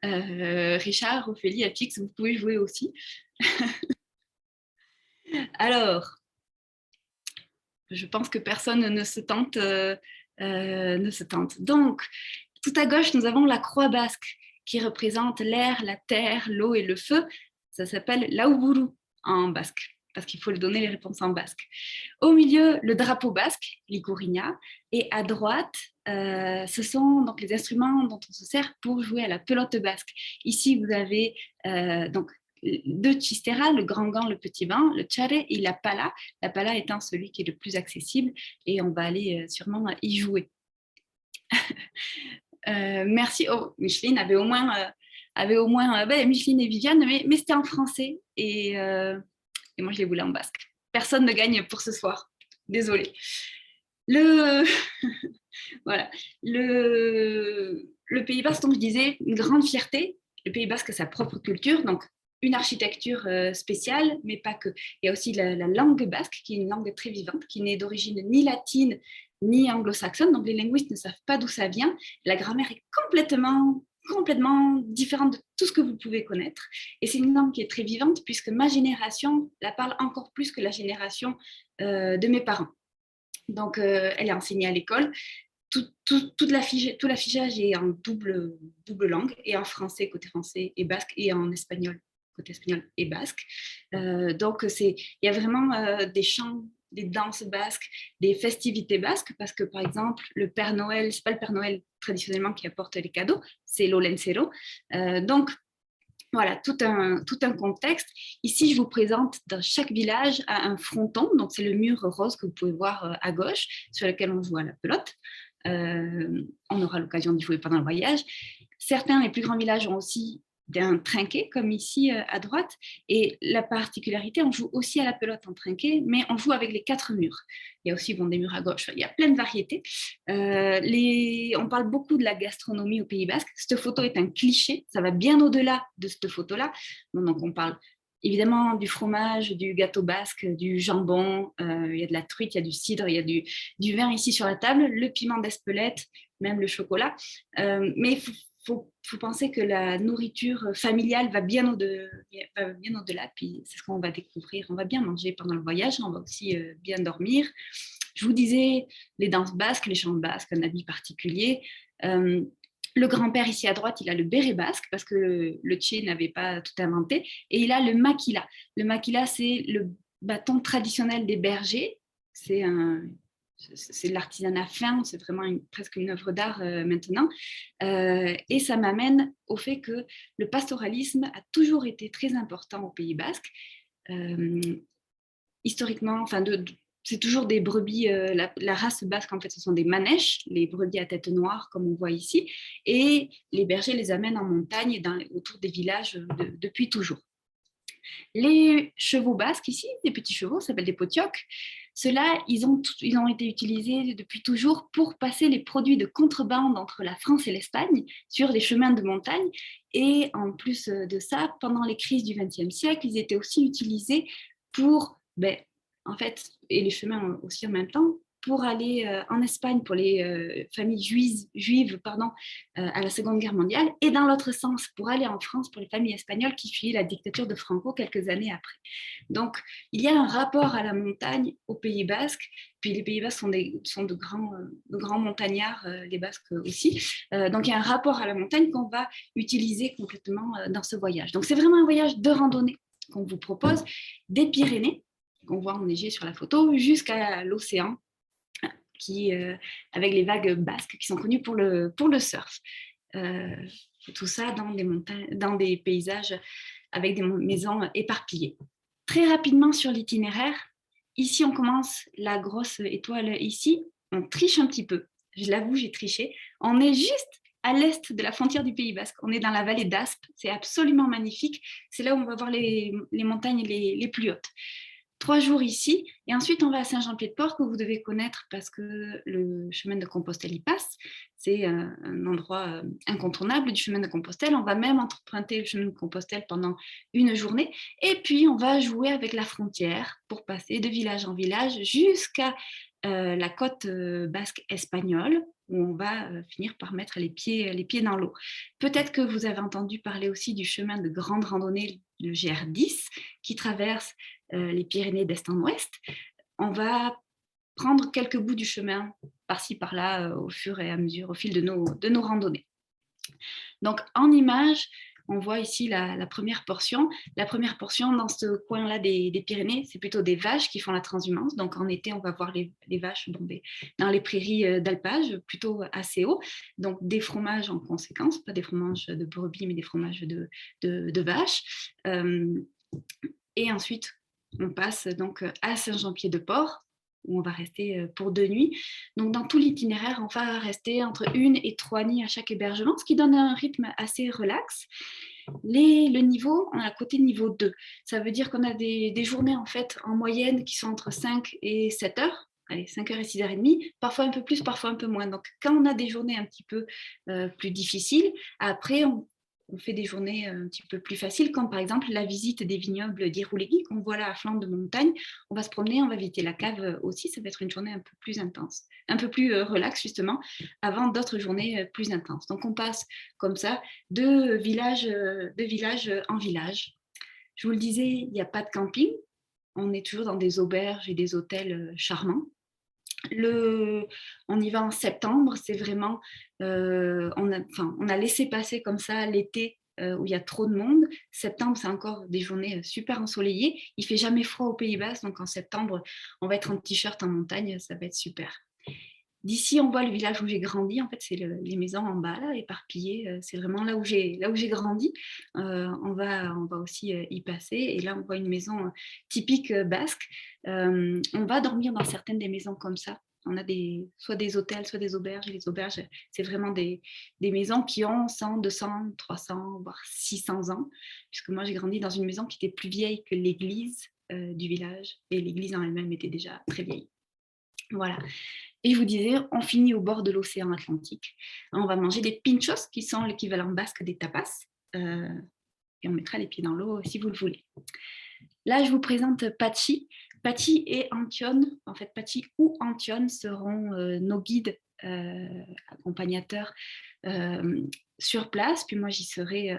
Richard, Ophélie, Alpix, vous pouvez jouer aussi. Alors, je pense que personne ne se tente. Donc, tout à gauche, nous avons la croix basque qui représente l'air, la terre, l'eau et le feu. Ça s'appelle l'auburu en basque, parce qu'il faut lui donner les réponses en basque. Au milieu, le drapeau basque, l'ikuriña, et à droite, ce sont donc les instruments dont on se sert pour jouer à la pelote basque. Ici, vous avez donc 2 chistera, le grand gant, le petit vent, le tchare et la pala étant celui qui est le plus accessible, et on va aller sûrement y jouer. Merci. Oh, Micheline avait au moins Micheline et Viviane, mais c'était en français et moi je les voulais en basque. Personne ne gagne pour ce soir. Désolée. Voilà. Le Pays Basque, donc je disais, une grande fierté. Le Pays Basque a sa propre culture, donc une architecture spéciale, mais pas que. Il y a aussi la langue basque, qui est une langue très vivante, qui n'est d'origine ni latine ni anglo-saxonne, donc les linguistes ne savent pas d'où ça vient. La grammaire est complètement différente de tout ce que vous pouvez connaître. Et c'est une langue qui est très vivante, puisque ma génération la parle encore plus que la génération de mes parents. Donc, elle est enseignée à l'école. Tout l'affichage est en double langue, et en français, côté français et basque, et en espagnol, côté espagnol et basque. Donc, il y a vraiment des chants, des danses basques, des festivités basques, parce que, par exemple, le Père Noël, c'est pas le Père Noël traditionnellement qui apporte les cadeaux, c'est l'Olencero. Donc, voilà, tout un contexte. Ici, je vous présente dans chaque village un fronton, donc c'est le mur rose que vous pouvez voir à gauche, sur lequel on joue à la pelote. On aura l'occasion d'y jouer pendant le voyage. Certains, les plus grands villages, ont aussi d'un trinquet, comme ici à droite. Et la particularité, on joue aussi à la pelote en trinquet, mais on joue avec les 4 murs. Il y a aussi des murs à gauche. Il y a plein de variétés. On parle beaucoup de la gastronomie au Pays Basque. Cette photo est un cliché. Ça va bien au-delà de cette photo-là. Donc, on parle évidemment du fromage, du gâteau basque, du jambon, il y a de la truite, il y a du cidre, il y a du vin ici sur la table, le piment d'Espelette, même le chocolat. Mais il faut penser que la nourriture familiale va bien au-delà, puis c'est ce qu'on va découvrir. On va bien manger pendant le voyage, on va aussi bien dormir. Je vous disais, les danses basques, les chants basques, un habit particulier. Le grand-père ici à droite, il a le béret basque parce que le Tché n'avait pas tout inventé. Et il a le maquila. Le maquila, c'est le bâton traditionnel des bergers. C'est de l'artisanat fin, c'est vraiment presque une œuvre d'art maintenant. Et ça m'amène au fait que le pastoralisme a toujours été très important au Pays basque. Historiquement, c'est toujours des brebis, la race basque, en fait, ce sont des manèches, les brebis à tête noire, comme on voit ici, et les bergers les amènent en montagne autour des villages depuis toujours. Les chevaux basques ici, des petits chevaux, s'appellent des potiocs. Ceux-là, ils ont été utilisés depuis toujours pour passer les produits de contrebande entre la France et l'Espagne sur les chemins de montagne. Et en plus de ça, pendant les crises du XXe siècle, ils étaient aussi utilisés pour, en fait, et les chemins aussi en même temps, pour aller en Espagne pour les familles juives à la Seconde Guerre mondiale, et dans l'autre sens, pour aller en France pour les familles espagnoles qui fuyaient la dictature de Franco quelques années après. Donc, il y a un rapport à la montagne au Pays basque, puis les Pays basques sont de grands montagnards, les Basques aussi. Donc, il y a un rapport à la montagne qu'on va utiliser complètement dans ce voyage. Donc, c'est vraiment un voyage de randonnée qu'on vous propose, des Pyrénées, qu'on voit enneigées sur la photo, jusqu'à l'océan, avec les vagues basques qui sont connues pour le surf. Tout ça dans des paysages avec des maisons éparpillées. Très rapidement sur l'itinéraire, ici on commence la grosse étoile ici, on triche un petit peu, je l'avoue, j'ai triché. On est juste à l'est de la frontière du Pays basque, on est dans la vallée d'Aspe, c'est absolument magnifique, c'est là où on va voir les montagnes les plus hautes. 3 jours ici, et ensuite on va à Saint-Jean-Pied-de-Port que vous devez connaître parce que le chemin de Compostelle y passe. C'est un endroit incontournable du chemin de Compostelle. On va même emprunter le chemin de Compostelle pendant une journée. Et puis on va jouer avec la frontière pour passer de village en village jusqu'à la côte basque espagnole, où on va finir par mettre les pieds dans l'eau. Peut-être que vous avez entendu parler aussi du chemin de grande randonnée, le GR10, qui traverse les Pyrénées d'est en ouest. On va prendre quelques bouts du chemin par-ci par-là au fur et à mesure, au fil de nos randonnées. Donc en image, on voit ici la première portion. La première portion dans ce coin-là des Pyrénées, c'est plutôt des vaches qui font la transhumance. Donc en été, on va voir les vaches dans les prairies d'alpage, plutôt assez haut. Donc des fromages en conséquence, pas des fromages de brebis, mais des fromages de vaches. Et ensuite, on passe donc à Saint-Jean-Pied-de-Port, où on va rester pour 2 nuits. Donc, dans tout l'itinéraire, on va rester entre 1 et 3 nuits à chaque hébergement, ce qui donne un rythme assez relax. Le niveau, on est à côté niveau 2. Ça veut dire qu'on a des journées, en fait, en moyenne, qui sont entre 5 et 7 heures. Allez, 5h et 6h30, parfois un peu plus, parfois un peu moins. Donc, quand on a des journées un petit peu plus difficiles, après, on fait des journées un petit peu plus faciles, comme par exemple la visite des vignobles d'Irouléguy, qu'on voit là à flanc de montagne. On va se promener, on va visiter la cave aussi. Ça va être une journée un peu plus intense, un peu plus relax justement, avant d'autres journées plus intenses. Donc on passe comme ça de village en village. Je vous le disais, il n'y a pas de camping. On est toujours dans des auberges et des hôtels charmants. On y va en septembre, c'est vraiment, on a laissé passer comme ça l'été où il y a trop de monde. Septembre, c'est encore des journées super ensoleillées. Il fait jamais froid au Pays basque, donc en septembre, on va être en t-shirt en montagne, ça va être super. D'ici, on voit le village où j'ai grandi. En fait, c'est les maisons en bas, là, éparpillées. C'est vraiment là où j'ai grandi. On va aussi y passer. Et là, on voit une maison typique basque. On va dormir dans certaines des maisons comme ça. On a soit des hôtels, soit des auberges. Et les auberges, c'est vraiment des maisons qui ont 100, 200, 300, voire 600 ans. Puisque moi, j'ai grandi dans une maison qui était plus vieille que l'église du village. Et l'église en elle-même était déjà très vieille. Voilà. Et je vous disais, on finit au bord de l'océan Atlantique. On va manger des pinchos, qui sont l'équivalent basque des tapas. et on mettra les pieds dans l'eau si vous le voulez. Là, je vous présente Pachi. Pachi et Antion, en fait Pachi ou Antion seront nos guides accompagnateurs sur place, puis moi j'y serai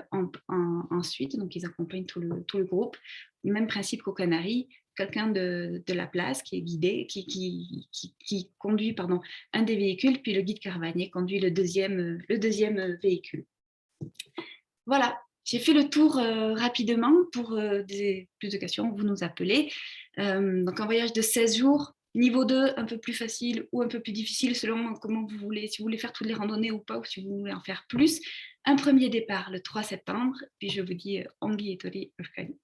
ensuite, donc ils accompagnent tout le groupe. Même principe qu'aux Canaries, quelqu'un de la place qui est guidé, qui conduit un des véhicules, puis le guide caravanier conduit le deuxième véhicule. Voilà, j'ai fait le tour rapidement. Pour plus de questions, vous nous appelez. Donc un voyage de 16 jours, niveau 2, un peu plus facile ou un peu plus difficile selon comment vous voulez, si vous voulez faire toutes les randonnées ou pas, ou si vous voulez en faire plus. Un premier départ le 3 septembre, puis je vous dis Ongi Etori Urkani.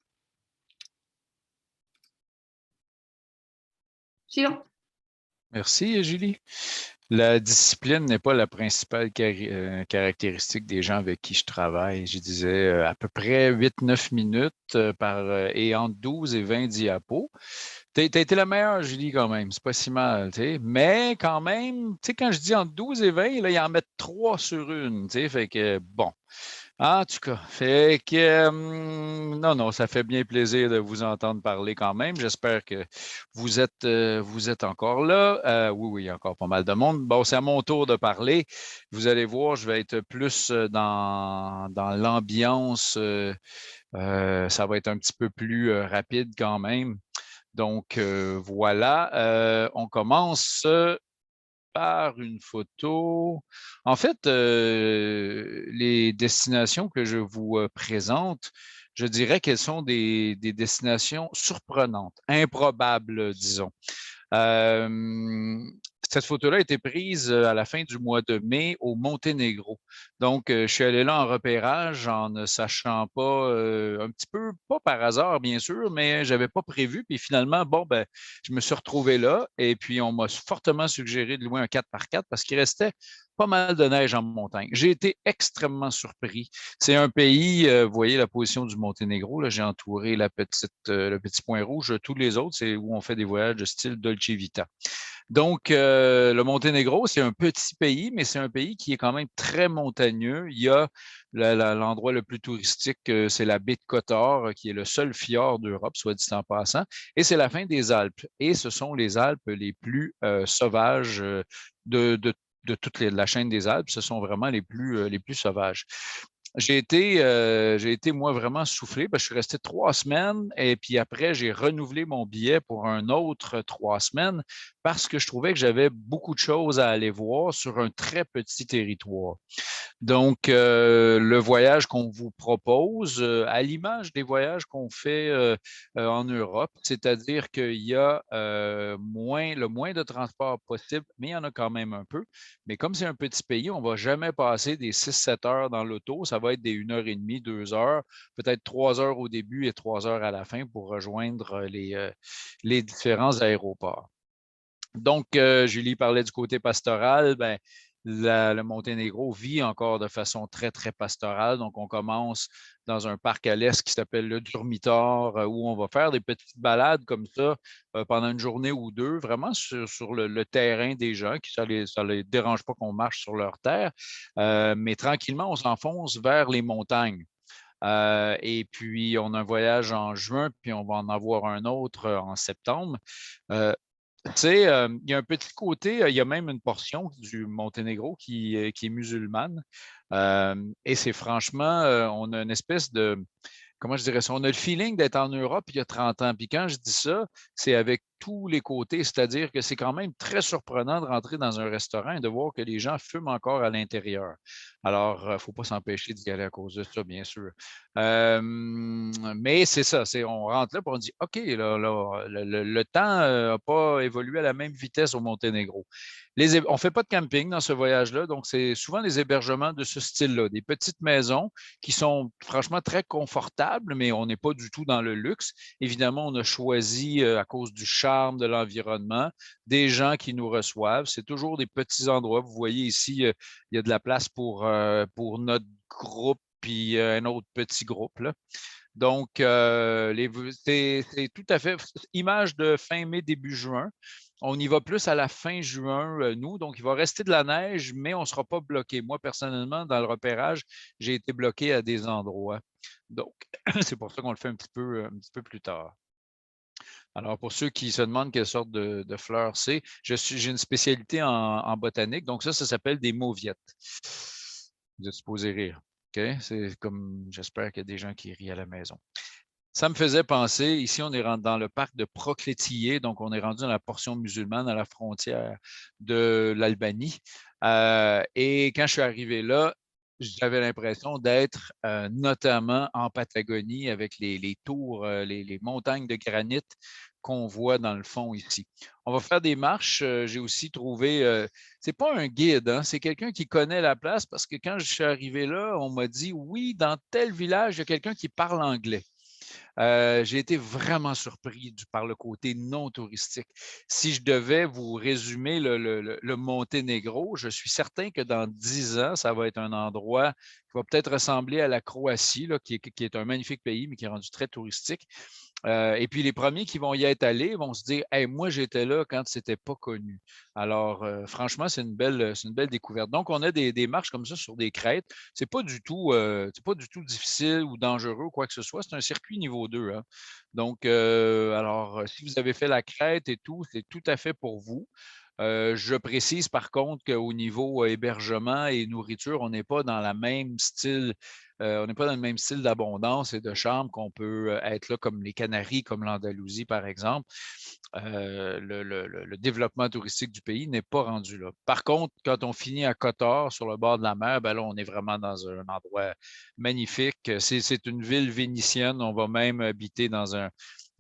Suivant. Merci, Julie. La discipline n'est pas la principale caractéristique des gens avec qui je travaille. Je disais à peu près 8-9 minutes et entre 12 et 20 diapos. Tu as été la meilleure, Julie, quand même. C'est pas si mal, tu sais. Mais quand même, tu sais, quand je dis entre 12 et 20, là, ils en mettent 3 sur une, tu sais. Fait que, bon. En tout cas, fait que non, ça fait bien plaisir de vous entendre parler quand même. J'espère que vous êtes encore là. Oui, il y a encore pas mal de monde. Bon, c'est à mon tour de parler. Vous allez voir, je vais être plus dans l'ambiance. Ça va être un petit peu plus rapide quand même. Donc, voilà. On commence par une photo. En fait, les destinations que je vous présente, je dirais qu'elles sont des destinations surprenantes, improbables, disons. Cette photo-là a été prise à la fin du mois de mai au Monténégro. Donc, je suis allé là en repérage en ne sachant pas, un petit peu, pas par hasard, bien sûr, mais je n'avais pas prévu. Puis finalement, bon, ben, je me suis retrouvé là et puis on m'a fortement suggéré de louer un 4x4 parce qu'il restait pas mal de neige en montagne. J'ai été extrêmement surpris. C'est un pays, vous voyez la position du Monténégro, là, j'ai entouré le petit point rouge. Tous les autres, c'est où on fait des voyages de style Dolce Vita. Donc, le Monténégro, c'est un petit pays, mais c'est un pays qui est quand même très montagneux. Il y a l'endroit le plus touristique, c'est la baie de Kotor, qui est le seul fjord d'Europe, soit dit en passant, et c'est la fin des Alpes. Et ce sont les Alpes les plus sauvages de toute la chaîne des Alpes. Ce sont vraiment les plus sauvages. J'ai été, moi, vraiment soufflé parce que je suis resté 3 semaines et puis après, j'ai renouvelé mon billet pour un autre 3 semaines parce que je trouvais que j'avais beaucoup de choses à aller voir sur un très petit territoire. Donc, le voyage qu'on vous propose, à l'image des voyages qu'on fait en Europe, c'est-à-dire qu'il y a le moins de transport possible, mais il y en a quand même un peu. Mais comme c'est un petit pays, on ne va jamais passer des 6-7 heures dans l'auto. Ça va être des 1h30, 2 heures, peut-être 3 heures au début et 3 heures à la fin pour rejoindre les différents aéroports. Donc, Julie parlait du côté pastoral. Ben, le Monténégro vit encore de façon très, très pastorale. Donc, on commence dans un parc à l'est qui s'appelle le Durmitor, où on va faire des petites balades comme ça pendant une journée ou deux, vraiment sur le terrain des gens, ça les dérange pas qu'on marche sur leur terre. Mais tranquillement, on s'enfonce vers les montagnes. Et puis, on a un voyage en juin, puis on va en avoir un autre en septembre. Tu sais, il y a un petit côté, il y a même une portion du Monténégro qui est musulmane. Et c'est franchement, on a une espèce de, comment je dirais ça, on a le feeling d'être en Europe il y a 30 ans. Puis quand je dis ça, c'est avec tous les côtés, c'est-à-dire que c'est quand même très surprenant de rentrer dans un restaurant et de voir que les gens fument encore à l'intérieur. Alors, il ne faut pas s'empêcher d'y aller à cause de ça, bien sûr. Mais c'est ça, on rentre là et on dit, OK, là, le temps n'a pas évolué à la même vitesse au Monténégro. On ne fait pas de camping dans ce voyage-là, donc c'est souvent des hébergements de ce style-là, des petites maisons qui sont franchement très confortables, mais on n'est pas du tout dans le luxe. Évidemment, on a choisi, à cause du charme de l'environnement, des gens qui nous reçoivent. C'est toujours des petits endroits. Vous voyez ici, il y a de la place pour notre groupe puis un autre petit groupe, là. Donc, c'est tout à fait image de fin mai, début juin. On y va plus à la fin juin, nous. Donc, il va rester de la neige, mais on ne sera pas bloqué. Moi, personnellement, dans le repérage, j'ai été bloqué à des endroits. Donc, c'est pour ça qu'on le fait un petit peu plus tard. Alors, pour ceux qui se demandent quelle sorte de fleur c'est, j'ai une spécialité en botanique. Donc, ça s'appelle des mauviettes. Vous êtes supposé rire. OK? C'est comme, j'espère qu'il y a des gens qui rient à la maison. Ça me faisait penser, ici, on est rentré dans le parc de Proclétillé, donc on est rendu dans la portion musulmane à la frontière de l'Albanie. Et quand je suis arrivé là, j'avais l'impression d'être notamment en Patagonie avec les tours, les montagnes de granit qu'on voit dans le fond ici. On va faire des marches. J'ai aussi trouvé, c'est pas un guide, hein, c'est quelqu'un qui connaît la place parce que quand je suis arrivé là, on m'a dit oui, dans tel village, il y a quelqu'un qui parle anglais. J'ai été vraiment surpris par le côté non touristique. Si je devais vous résumer le Monténégro, je suis certain que dans 10 ans, ça va être un endroit qui va peut-être ressembler à la Croatie, là, qui est un magnifique pays, mais qui est rendu très touristique. Et puis, les premiers qui vont y être allés vont se dire hey, moi, j'étais là quand c'était pas connu. Alors, franchement, c'est une belle découverte. Donc, on a des marches comme ça sur des crêtes. C'est pas du tout difficile ou dangereux ou quoi que ce soit. C'est un circuit niveau 2. Hein. Donc, alors, si vous avez fait la crête et tout, c'est tout à fait pour vous. Je précise par contre qu'au niveau hébergement et nourriture, on n'est pas dans le même style d'abondance et de chambre qu'on peut être là comme les Canaries, comme l'Andalousie, par exemple. Le développement touristique du pays n'est pas rendu là. Par contre, quand on finit à Kotor, sur le bord de la mer, ben là, on est vraiment dans un endroit magnifique. C'est une ville vénitienne. On va même habiter dans un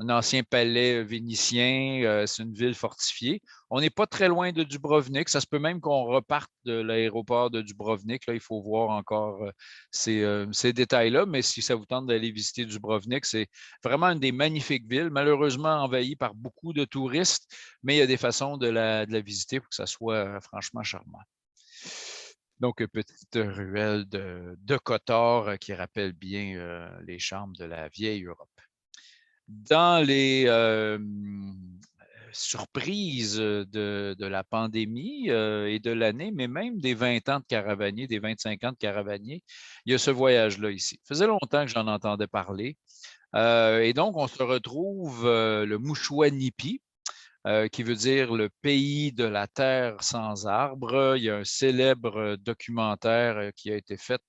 ancien palais vénitien. C'est une ville fortifiée. On n'est pas très loin de Dubrovnik. Ça se peut même qu'on reparte de l'aéroport de Dubrovnik. Là, il faut voir encore ces détails-là. Mais si ça vous tente d'aller visiter Dubrovnik, c'est vraiment une des magnifiques villes, malheureusement envahie par beaucoup de touristes, mais il y a des façons de la visiter pour que ça soit franchement charmant. Donc, petite ruelle de Kotor qui rappelle bien les charmes de la vieille Europe. Dans les surprises de la pandémie et de l'année, mais même des 20 ans de caravanier, des 25 ans de caravanier, il y a ce voyage-là ici. Ça faisait longtemps que j'en entendais parler. Et donc, on se retrouve le Mouchouanipi, qui veut dire le pays de la terre sans arbres. Il y a un célèbre documentaire qui a été fait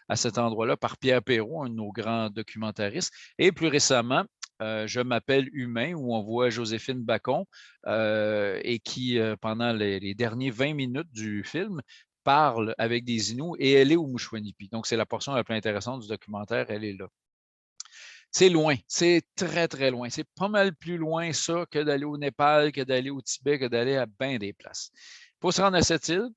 à cet endroit-là par Pierre Perrault, un de nos grands documentaristes. Et plus récemment, Je m'appelle Humain, où on voit Joséphine Bacon et qui, pendant les derniers 20 minutes du film, parle avec des Inuits et elle est au Mouchouanipi. Donc, c'est la portion la plus intéressante du documentaire, elle est là. C'est loin, c'est très, très loin. C'est pas mal plus loin ça que d'aller au Népal, que d'aller au Tibet, que d'aller à bien des places. Pour se rendre à cette île,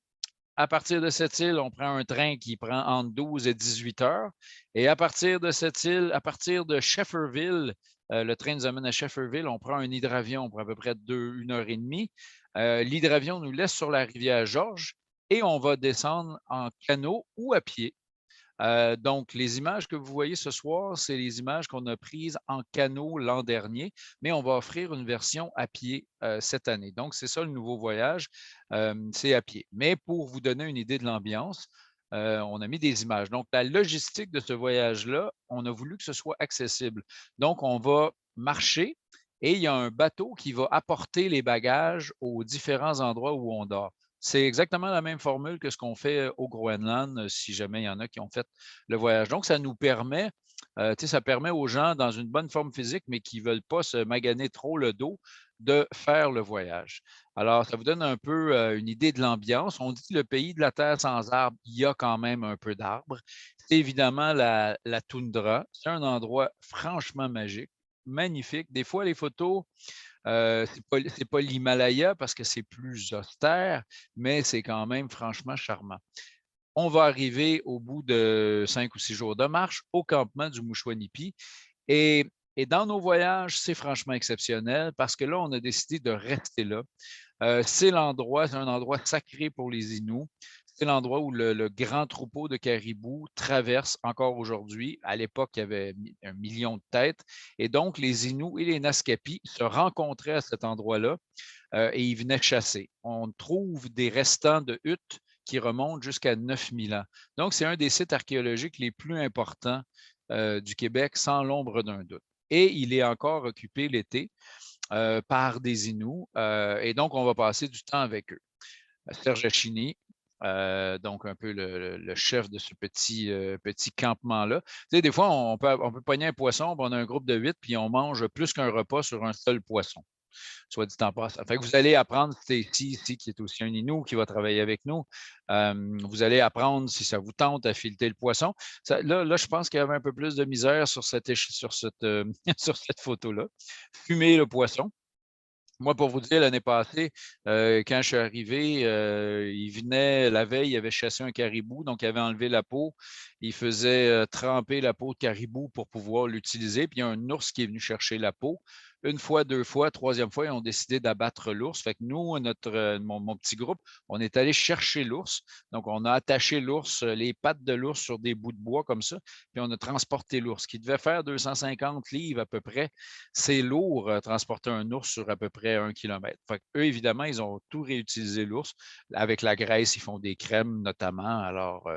à partir de cette île, on prend un train qui prend entre 12 et 18 heures. Et à partir de cette île, à partir de Shefferville, le train nous amène à Shefferville, on prend un hydravion pour à peu près 1 heure et demie. L'hydravion nous laisse sur la rivière Georges et on va descendre en canot ou à pied. Donc, les images que vous voyez ce soir, c'est les images qu'on a prises en canot l'an dernier, mais on va offrir une version à pied cette année. Donc, c'est ça le nouveau voyage, c'est à pied. Mais pour vous donner une idée de l'ambiance, on a mis des images. Donc, la logistique de ce voyage-là, on a voulu que ce soit accessible. Donc, on va marcher et il y a un bateau qui va apporter les bagages aux différents endroits où on dort. C'est exactement la même formule que ce qu'on fait au Groenland, si jamais il y en a qui ont fait le voyage. Donc, ça nous permet, ça permet aux gens dans une bonne forme physique, mais qui ne veulent pas se maganer trop le dos, de faire le voyage. Alors, ça vous donne un peu une idée de l'ambiance. On dit le pays de la terre sans arbres, il y a quand même un peu d'arbres. C'est évidemment la toundra. C'est un endroit franchement magique, magnifique. Des fois, les photos, c'est pas l'Himalaya parce que c'est plus austère, mais c'est quand même franchement charmant. On va arriver au bout de 5 ou 6 jours de marche au campement du Mouchouanipi. Et dans nos voyages, c'est franchement exceptionnel parce que là, on a décidé de rester là. C'est un endroit sacré pour les Inuits. c'est l'endroit où le grand troupeau de caribous traverse encore aujourd'hui. À l'époque, il y avait 1 million de têtes. Et donc, les Inuits et les Naskapis se rencontraient à cet endroit-là et ils venaient chasser. On trouve des restants de huttes qui remontent jusqu'à 9000 ans. Donc, c'est un des sites archéologiques les plus importants du Québec, sans l'ombre d'un doute. Et il est encore occupé l'été par des Inuits. Et donc, on va passer du temps avec eux. Serge Achini, donc un peu le chef de ce petit campement-là. Tu sais, des fois, on peut pogner un poisson, puis on a un groupe de 8, puis on mange plus qu'un repas sur un seul poisson, soit dit en passant. Fait que vous allez apprendre, c'est ici, qui est aussi un Inou, qui va travailler avec nous. Vous allez apprendre, si ça vous tente, à fileter le poisson. Là, je pense qu'il y avait un peu plus de misère sur cette photo-là. Fumer le poisson. Moi, pour vous dire, l'année passée, quand je suis arrivé, il venait la veille, il avait chassé un caribou, donc il avait enlevé la peau. Il faisait tremper la peau de caribou pour pouvoir l'utiliser. Puis il y a un ours qui est venu chercher la peau. Une fois, deux fois, troisième fois, ils ont décidé d'abattre l'ours. Fait que nous, mon petit groupe, on est allé chercher l'ours. Donc, on a attaché l'ours, les pattes de l'ours sur des bouts de bois comme ça, puis on a transporté l'ours, qui devait faire 250 livres à peu près. C'est lourd, transporter un ours sur à peu près 1 kilomètre. Fait eux, évidemment, ils ont tout réutilisé l'ours. Avec la graisse, ils font des crèmes notamment. Alors,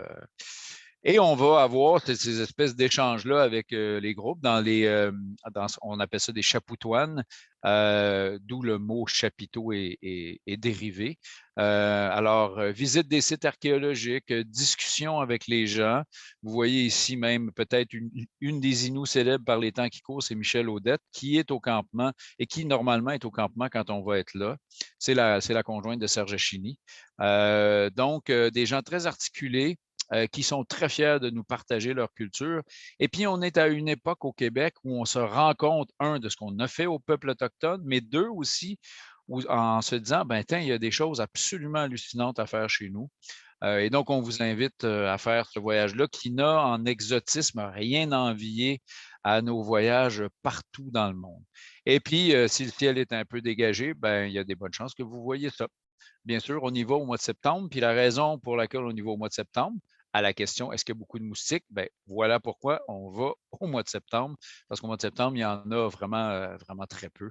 et on va avoir ces espèces d'échanges-là avec les groupes on appelle ça des chapoutoines, d'où le mot chapiteau est dérivé. Alors, visite des sites archéologiques, discussion avec les gens. Vous voyez ici même peut-être une des Inuits célèbres par les temps qui courent, c'est Michel Audette, qui est au campement et qui normalement est au campement quand on va être là. C'est la conjointe de Serge Achini. Donc, des gens très articulés, qui sont très fiers de nous partager leur culture. Et puis, on est à une époque au Québec où on se rend compte, un, de ce qu'on a fait au peuple autochtone, mais deux aussi, en se disant, ben tiens, il y a des choses absolument hallucinantes à faire chez nous. Et donc, on vous invite à faire ce voyage-là qui n'a en exotisme rien à envier à nos voyages partout dans le monde. Et puis, si le ciel est un peu dégagé, ben, il y a des bonnes chances que vous voyez ça. Bien sûr, on y va au mois de septembre. Puis la raison pour laquelle on y va au mois de septembre, à la question est-ce qu'il y a beaucoup de moustiques? Bien, voilà pourquoi on va au mois de septembre. Parce qu'au mois de septembre, il y en a vraiment, vraiment très peu.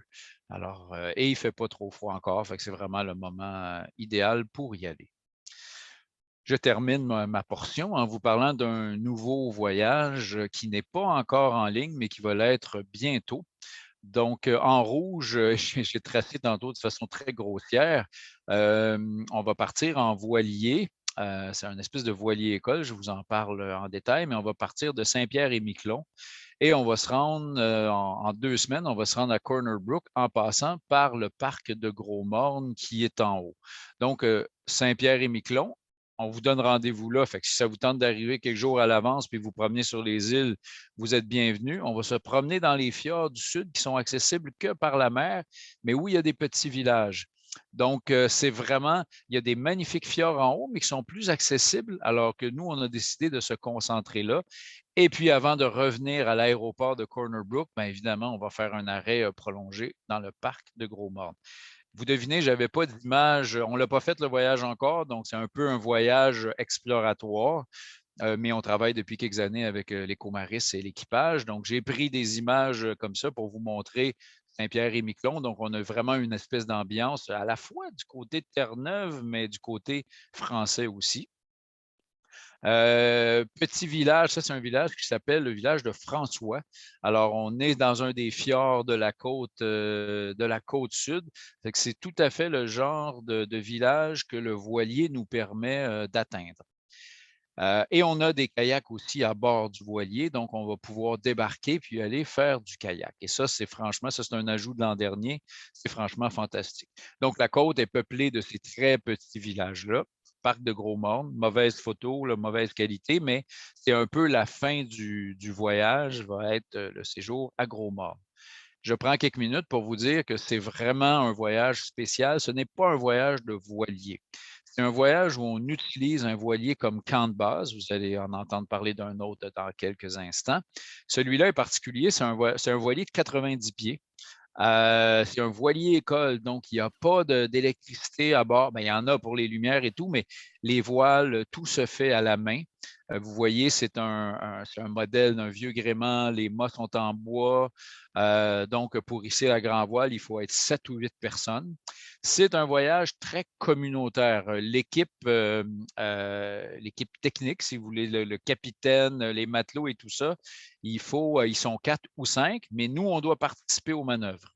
Alors, et il ne fait pas trop froid encore. Fait que c'est vraiment le moment idéal pour y aller. Je termine ma portion en vous parlant d'un nouveau voyage qui n'est pas encore en ligne, mais qui va l'être bientôt. Donc, en rouge, j'ai tracé tantôt de façon très grossière. On va partir en voilier. C'est un espèce de voilier école, je vous en parle en détail, mais on va partir de Saint-Pierre-et-Miquelon et on va se rendre en 2 semaines, on va se rendre à Corner Brook en passant par le parc de Gros-Morne qui est en haut. Donc, Saint-Pierre-et-Miquelon, on vous donne rendez-vous là. Fait que si ça vous tente d'arriver quelques jours à l'avance puis vous promener sur les îles, vous êtes bienvenus. On va se promener dans les fjords du sud qui sont accessibles que par la mer, mais où il y a des petits villages. Donc, c'est vraiment, il y a des magnifiques fjords en haut, mais qui sont plus accessibles, alors que nous, on a décidé de se concentrer là. Et puis, avant de revenir à l'aéroport de Corner Brook, bien évidemment, on va faire un arrêt prolongé dans le parc de Gros-Morne. Vous devinez, je n'avais pas d'image, on ne l'a pas fait le voyage encore, donc c'est un peu un voyage exploratoire, mais on travaille depuis quelques années avec l'Écomaris et l'équipage. Donc, j'ai pris des images comme ça pour vous montrer Saint-Pierre-et-Miquelon. Donc, on a vraiment une espèce d'ambiance à la fois du côté de Terre-Neuve, mais du côté français aussi. Petit village, ça c'est un village qui s'appelle le village de François. Alors, on est dans un des fjords de la côte sud. C'est tout à fait le genre de village que le voilier nous permet d'atteindre. Et on a des kayaks aussi à bord du voilier, donc on va pouvoir débarquer puis aller faire du kayak. Et ça, c'est un ajout de l'an dernier, c'est franchement fantastique. Donc, la côte est peuplée de ces très petits villages-là. Parc de Gros-Morne, mauvaise photo, là, mauvaise qualité, mais c'est un peu la fin du voyage, va être le séjour à Gros-Morne. Je prends quelques minutes pour vous dire que c'est vraiment un voyage spécial. Ce n'est pas un voyage de voilier. C'est un voyage où on utilise un voilier comme camp de base. Vous allez en entendre parler d'un autre dans quelques instants. Celui-là est particulier, c'est un voilier de 90 pieds. C'est un voilier-école, donc il n'y a pas d'électricité à bord. Bien, il y en a pour les lumières et tout, mais les voiles, tout se fait à la main. Vous voyez, c'est un modèle d'un vieux gréement. Les mâts sont en bois. Donc, pour hisser la grand voile, il faut être 7 ou 8 personnes. C'est un voyage très communautaire. L'équipe technique, si vous voulez, le capitaine, les matelots et tout ça, ils sont 4 ou 5, mais nous, on doit participer aux manœuvres.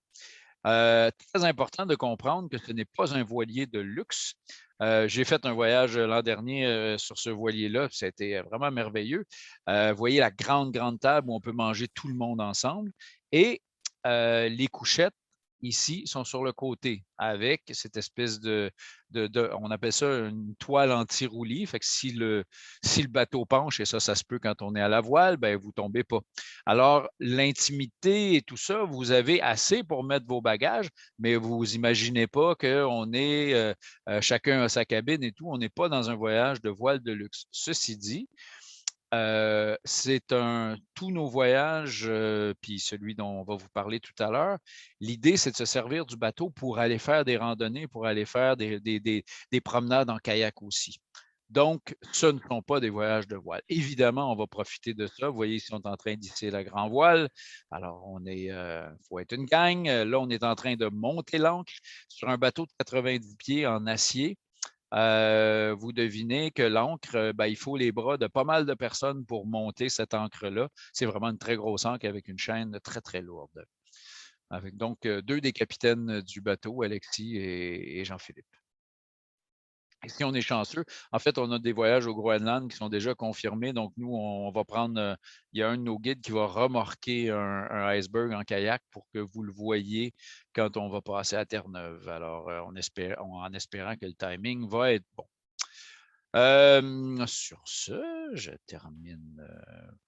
Très important de comprendre que ce n'est pas un voilier de luxe. J'ai fait un voyage l'an dernier sur ce voilier-là. C'était vraiment merveilleux. Vous voyez la grande, grande table où on peut manger tout le monde ensemble. Et les couchettes, ici, sont sur le côté avec cette espèce on appelle ça une toile anti-roulis. Fait que si le bateau penche, et ça se peut quand on est à la voile, ben, vous ne tombez pas. Alors, l'intimité et tout ça, vous avez assez pour mettre vos bagages, mais vous imaginez pas qu'on est chacun à sa cabine et tout. On n'est pas dans un voyage de voile de luxe. Ceci dit, tous nos voyages, puis celui dont on va vous parler tout à l'heure, l'idée, c'est de se servir du bateau pour aller faire des randonnées, pour aller faire des promenades en kayak aussi. Donc, ce ne sont pas des voyages de voile. Évidemment, on va profiter de ça. Vous voyez, ils sont en train d'hisser la grand voile. Alors, faut être une gang. Là, on est en train de monter l'ancre sur un bateau de 90 pieds en acier. Vous devinez que l'ancre, ben, il faut les bras de pas mal de personnes pour monter cette ancre-là. C'est vraiment une très grosse ancre avec une chaîne très, très lourde. Avec donc 2 des capitaines du bateau, Alexis et Jean-Philippe. Et si on est chanceux, en fait, on a des voyages au Groenland qui sont déjà confirmés. Donc, nous, on va prendre, il y a un de nos guides qui va remorquer un iceberg en kayak pour que vous le voyez quand on va passer à Terre-Neuve. Alors, en espérant que le timing va être bon. Sur ce, je termine,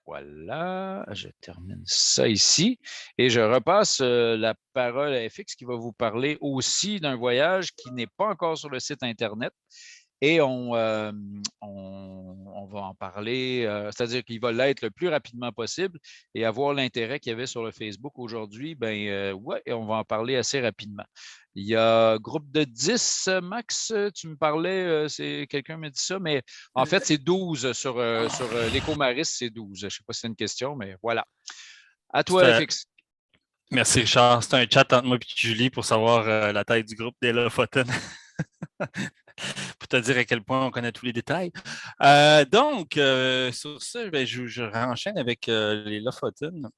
voilà, je termine ça ici et je repasse la parole à FX qui va vous parler aussi d'un voyage qui n'est pas encore sur le site Internet et on va en parler, c'est-à-dire qu'il va l'être le plus rapidement possible et avoir l'intérêt qu'il y avait sur le Facebook aujourd'hui, ben ouais, et on va en parler assez rapidement. Il y a groupe de 10, Max, tu me parlais, quelqu'un m'a dit ça, mais en fait, c'est 12 sur l'Écomaris, c'est 12. Je ne sais pas si c'est une question, mais voilà. À toi, FX. Merci, Richard. C'est un chat entre moi et Julie pour savoir la taille du groupe des Lofoten. Pour te dire à quel point on connaît tous les détails. Donc, sur ça, ben, je renchaîne avec les Lofoten.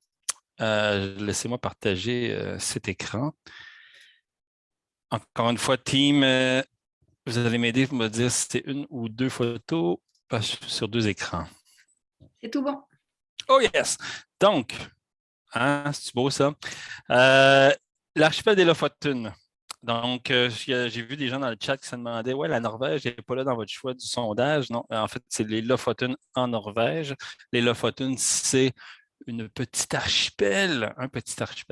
Laissez-moi partager cet écran. Encore une fois, team, vous allez m'aider pour me dire si c'est une ou deux photos sur 2 écrans. C'est tout bon. Oh yes! Donc, c'est beau ça. L'archipel des Lofoten. Donc, j'ai vu des gens dans le chat qui se demandaient, ouais, la Norvège n'est pas là dans votre choix du sondage. Non, en fait, c'est les Lofoten en Norvège. Les Lofoten, c'est un petit archipel,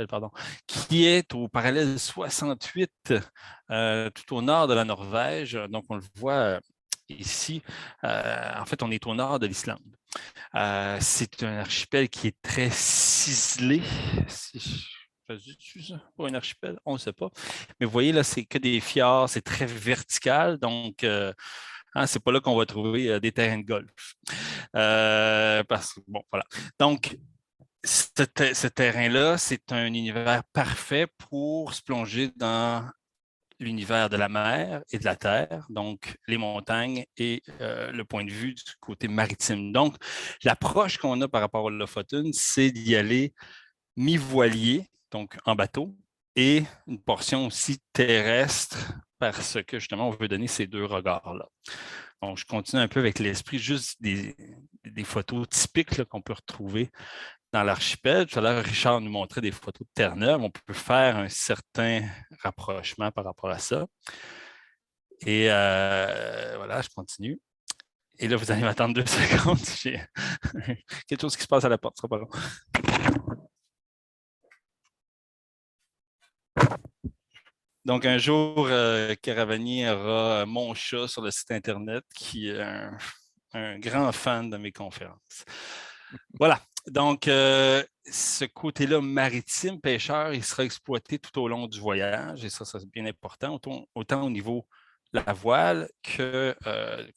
pardon, qui est au parallèle 68, tout au nord de la Norvège. Donc, on le voit ici. En fait, on est au nord de l'Islande. C'est un archipel qui est très ciselé. Pour un archipel, on ne sait pas. Mais vous voyez, là, c'est que des fjords, c'est très vertical. Donc, c'est pas là qu'on va trouver des terrains de golf. Parce que, bon, voilà. Donc, ce terrain-là, c'est un univers parfait pour se plonger dans l'univers de la mer et de la terre, donc les montagnes et le point de vue du côté maritime. Donc, l'approche qu'on a par rapport au Lofoten, c'est d'y aller mi-voilier, donc en bateau, et une portion aussi terrestre parce que justement, on veut donner ces 2 regards-là. Donc, je continue un peu avec l'esprit, juste des photos typiques qu'on peut retrouver dans l'archipel. Tout à l'heure, Richard nous montrait des photos de Terre-Neuve. On peut faire un certain rapprochement par rapport à ça. Et voilà, je continue. Et là, vous allez m'attendre 2 secondes. J'ai quelque chose qui se passe à la porte. Ce sera pas long. Donc, un jour, Caravani aura mon chat sur le site Internet qui est un grand fan de mes conférences. Voilà. Donc, ce côté-là maritime, pêcheur, il sera exploité tout au long du voyage, et ça c'est bien important, autant au niveau de la voile que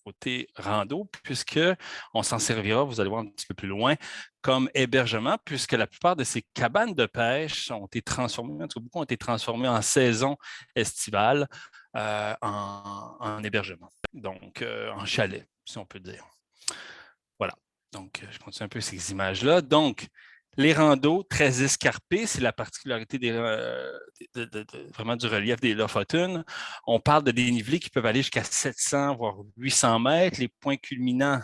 côté rando, puisqu'on s'en servira, vous allez voir un petit peu plus loin, comme hébergement, puisque la plupart de ces cabanes de pêche ont été transformées, en tout cas beaucoup ont été transformées en saison estivale en hébergement, donc en chalet, si on peut dire. Voilà. Donc, je continue un peu ces images-là. Donc, les randos très escarpés, c'est la particularité vraiment du relief des Lofoten. On parle de dénivelés qui peuvent aller jusqu'à 700, voire 800 mètres. Les points culminants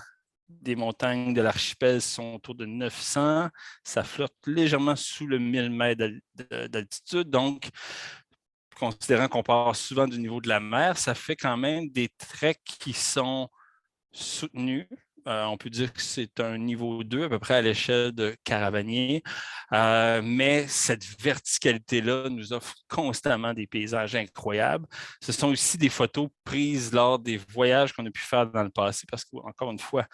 des montagnes de l'archipel sont autour de 900. Ça flotte légèrement sous le 1000 mètres d'altitude. Donc, considérant qu'on part souvent du niveau de la mer, ça fait quand même des treks qui sont soutenus. On peut dire que c'est un niveau 2 à peu près à l'échelle de Caravanier, mais cette verticalité-là nous offre constamment des paysages incroyables. Ce sont aussi des photos prises lors des voyages qu'on a pu faire dans le passé parce qu'encore une fois,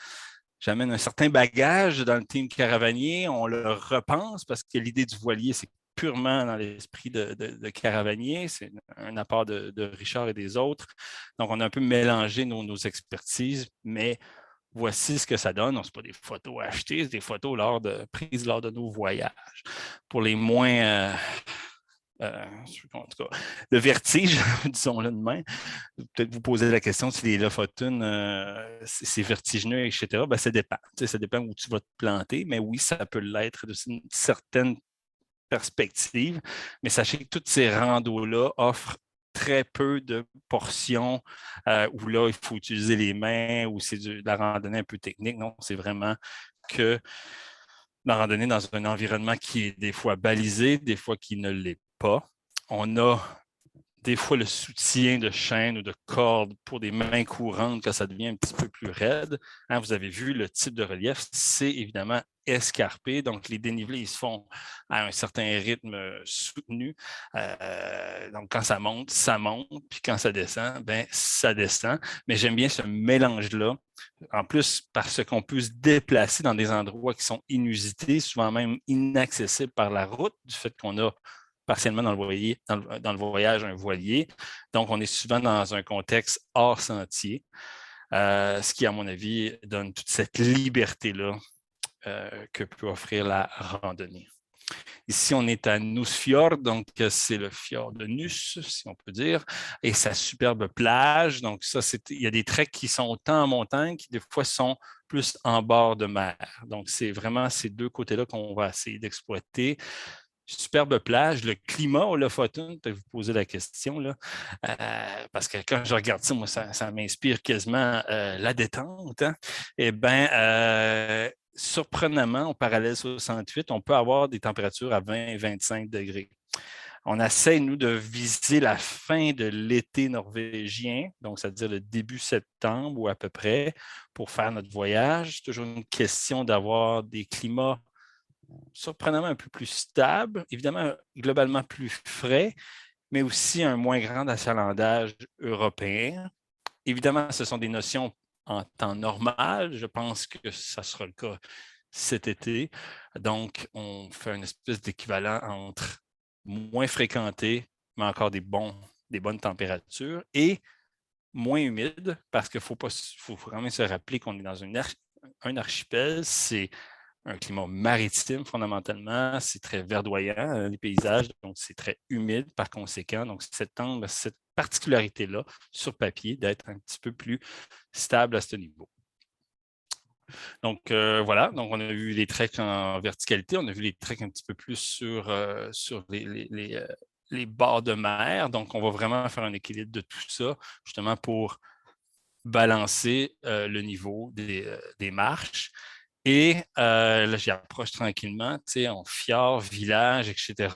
j'amène un certain bagage dans le team Caravanier, on le repense parce que l'idée du voilier, c'est purement dans l'esprit de Caravanier, c'est un apport de Richard et des autres. Donc, on a un peu mélangé nos expertises, mais voici ce que ça donne. Ce n'est pas des photos achetées, c'est des photos prises lors de nos voyages. Pour les moins, en tout cas, le vertige, disons-le de même, peut-être vous posez la question si les Lofoten, c'est vertigineux, etc. Ben, ça dépend. Ça dépend où tu vas te planter, mais oui, ça peut l'être d'une certaine perspective. Mais sachez que toutes ces randos-là offrent très peu de portions où là, il faut utiliser les mains ou c'est de la randonnée un peu technique. Non, c'est vraiment que la randonnée dans un environnement qui est des fois balisé, des fois qui ne l'est pas. On a des fois le soutien de chaîne ou de corde pour des mains courantes quand ça devient un petit peu plus raide. Hein, vous avez vu le type de relief, c'est évidemment escarpé, donc les dénivelés ils se font à un certain rythme soutenu. Donc quand ça monte, puis quand ça descend, ben ça descend. Mais j'aime bien ce mélange-là. En plus, parce qu'on peut se déplacer dans des endroits qui sont inusités, souvent même inaccessibles par la route, du fait qu'on a partiellement dans le voyage un voilier. Donc, on est souvent dans un contexte hors sentier, ce qui, à mon avis, donne toute cette liberté-là que peut offrir la randonnée. Ici, on est à Nusfjord, donc c'est le fjord de Nus, si on peut dire, et sa superbe plage. Donc, ça, il y a des treks qui sont autant en montagne, qui des fois sont plus en bord de mer. Donc, c'est vraiment ces deux côtés-là qu'on va essayer d'exploiter. Superbe plage, le climat au Lofoten, vous posez la question, là, parce que quand je regarde ça, moi, ça m'inspire quasiment la détente. Hein? Eh bien, surprenamment, au parallèle 68, on peut avoir des températures à 20-25 degrés. On essaie, nous, de viser la fin de l'été norvégien, donc c'est-à-dire le début septembre ou à peu près, pour faire notre voyage. C'est toujours une question d'avoir des climats surprenamment un peu plus stable, évidemment globalement plus frais, mais aussi un moins grand achalandage européen. Évidemment, ce sont des notions en temps normal. Je pense que ça sera le cas cet été. Donc, on fait une espèce d'équivalent entre moins fréquenté, mais encore des bonnes températures, et moins humide, parce qu'il faut quand même se rappeler qu'on est dans un archipel, c'est un climat maritime fondamentalement, c'est très verdoyant, les paysages, donc c'est très humide par conséquent. Donc, cette particularité-là, sur papier, d'être un petit peu plus stable à ce niveau. Donc, voilà, donc on a vu les treks en verticalité, on a vu les treks un petit peu plus sur les bords de mer. Donc, on va vraiment faire un équilibre de tout ça, justement pour balancer le niveau des marches. Et là, j'y approche tranquillement, en fjord, village, etc.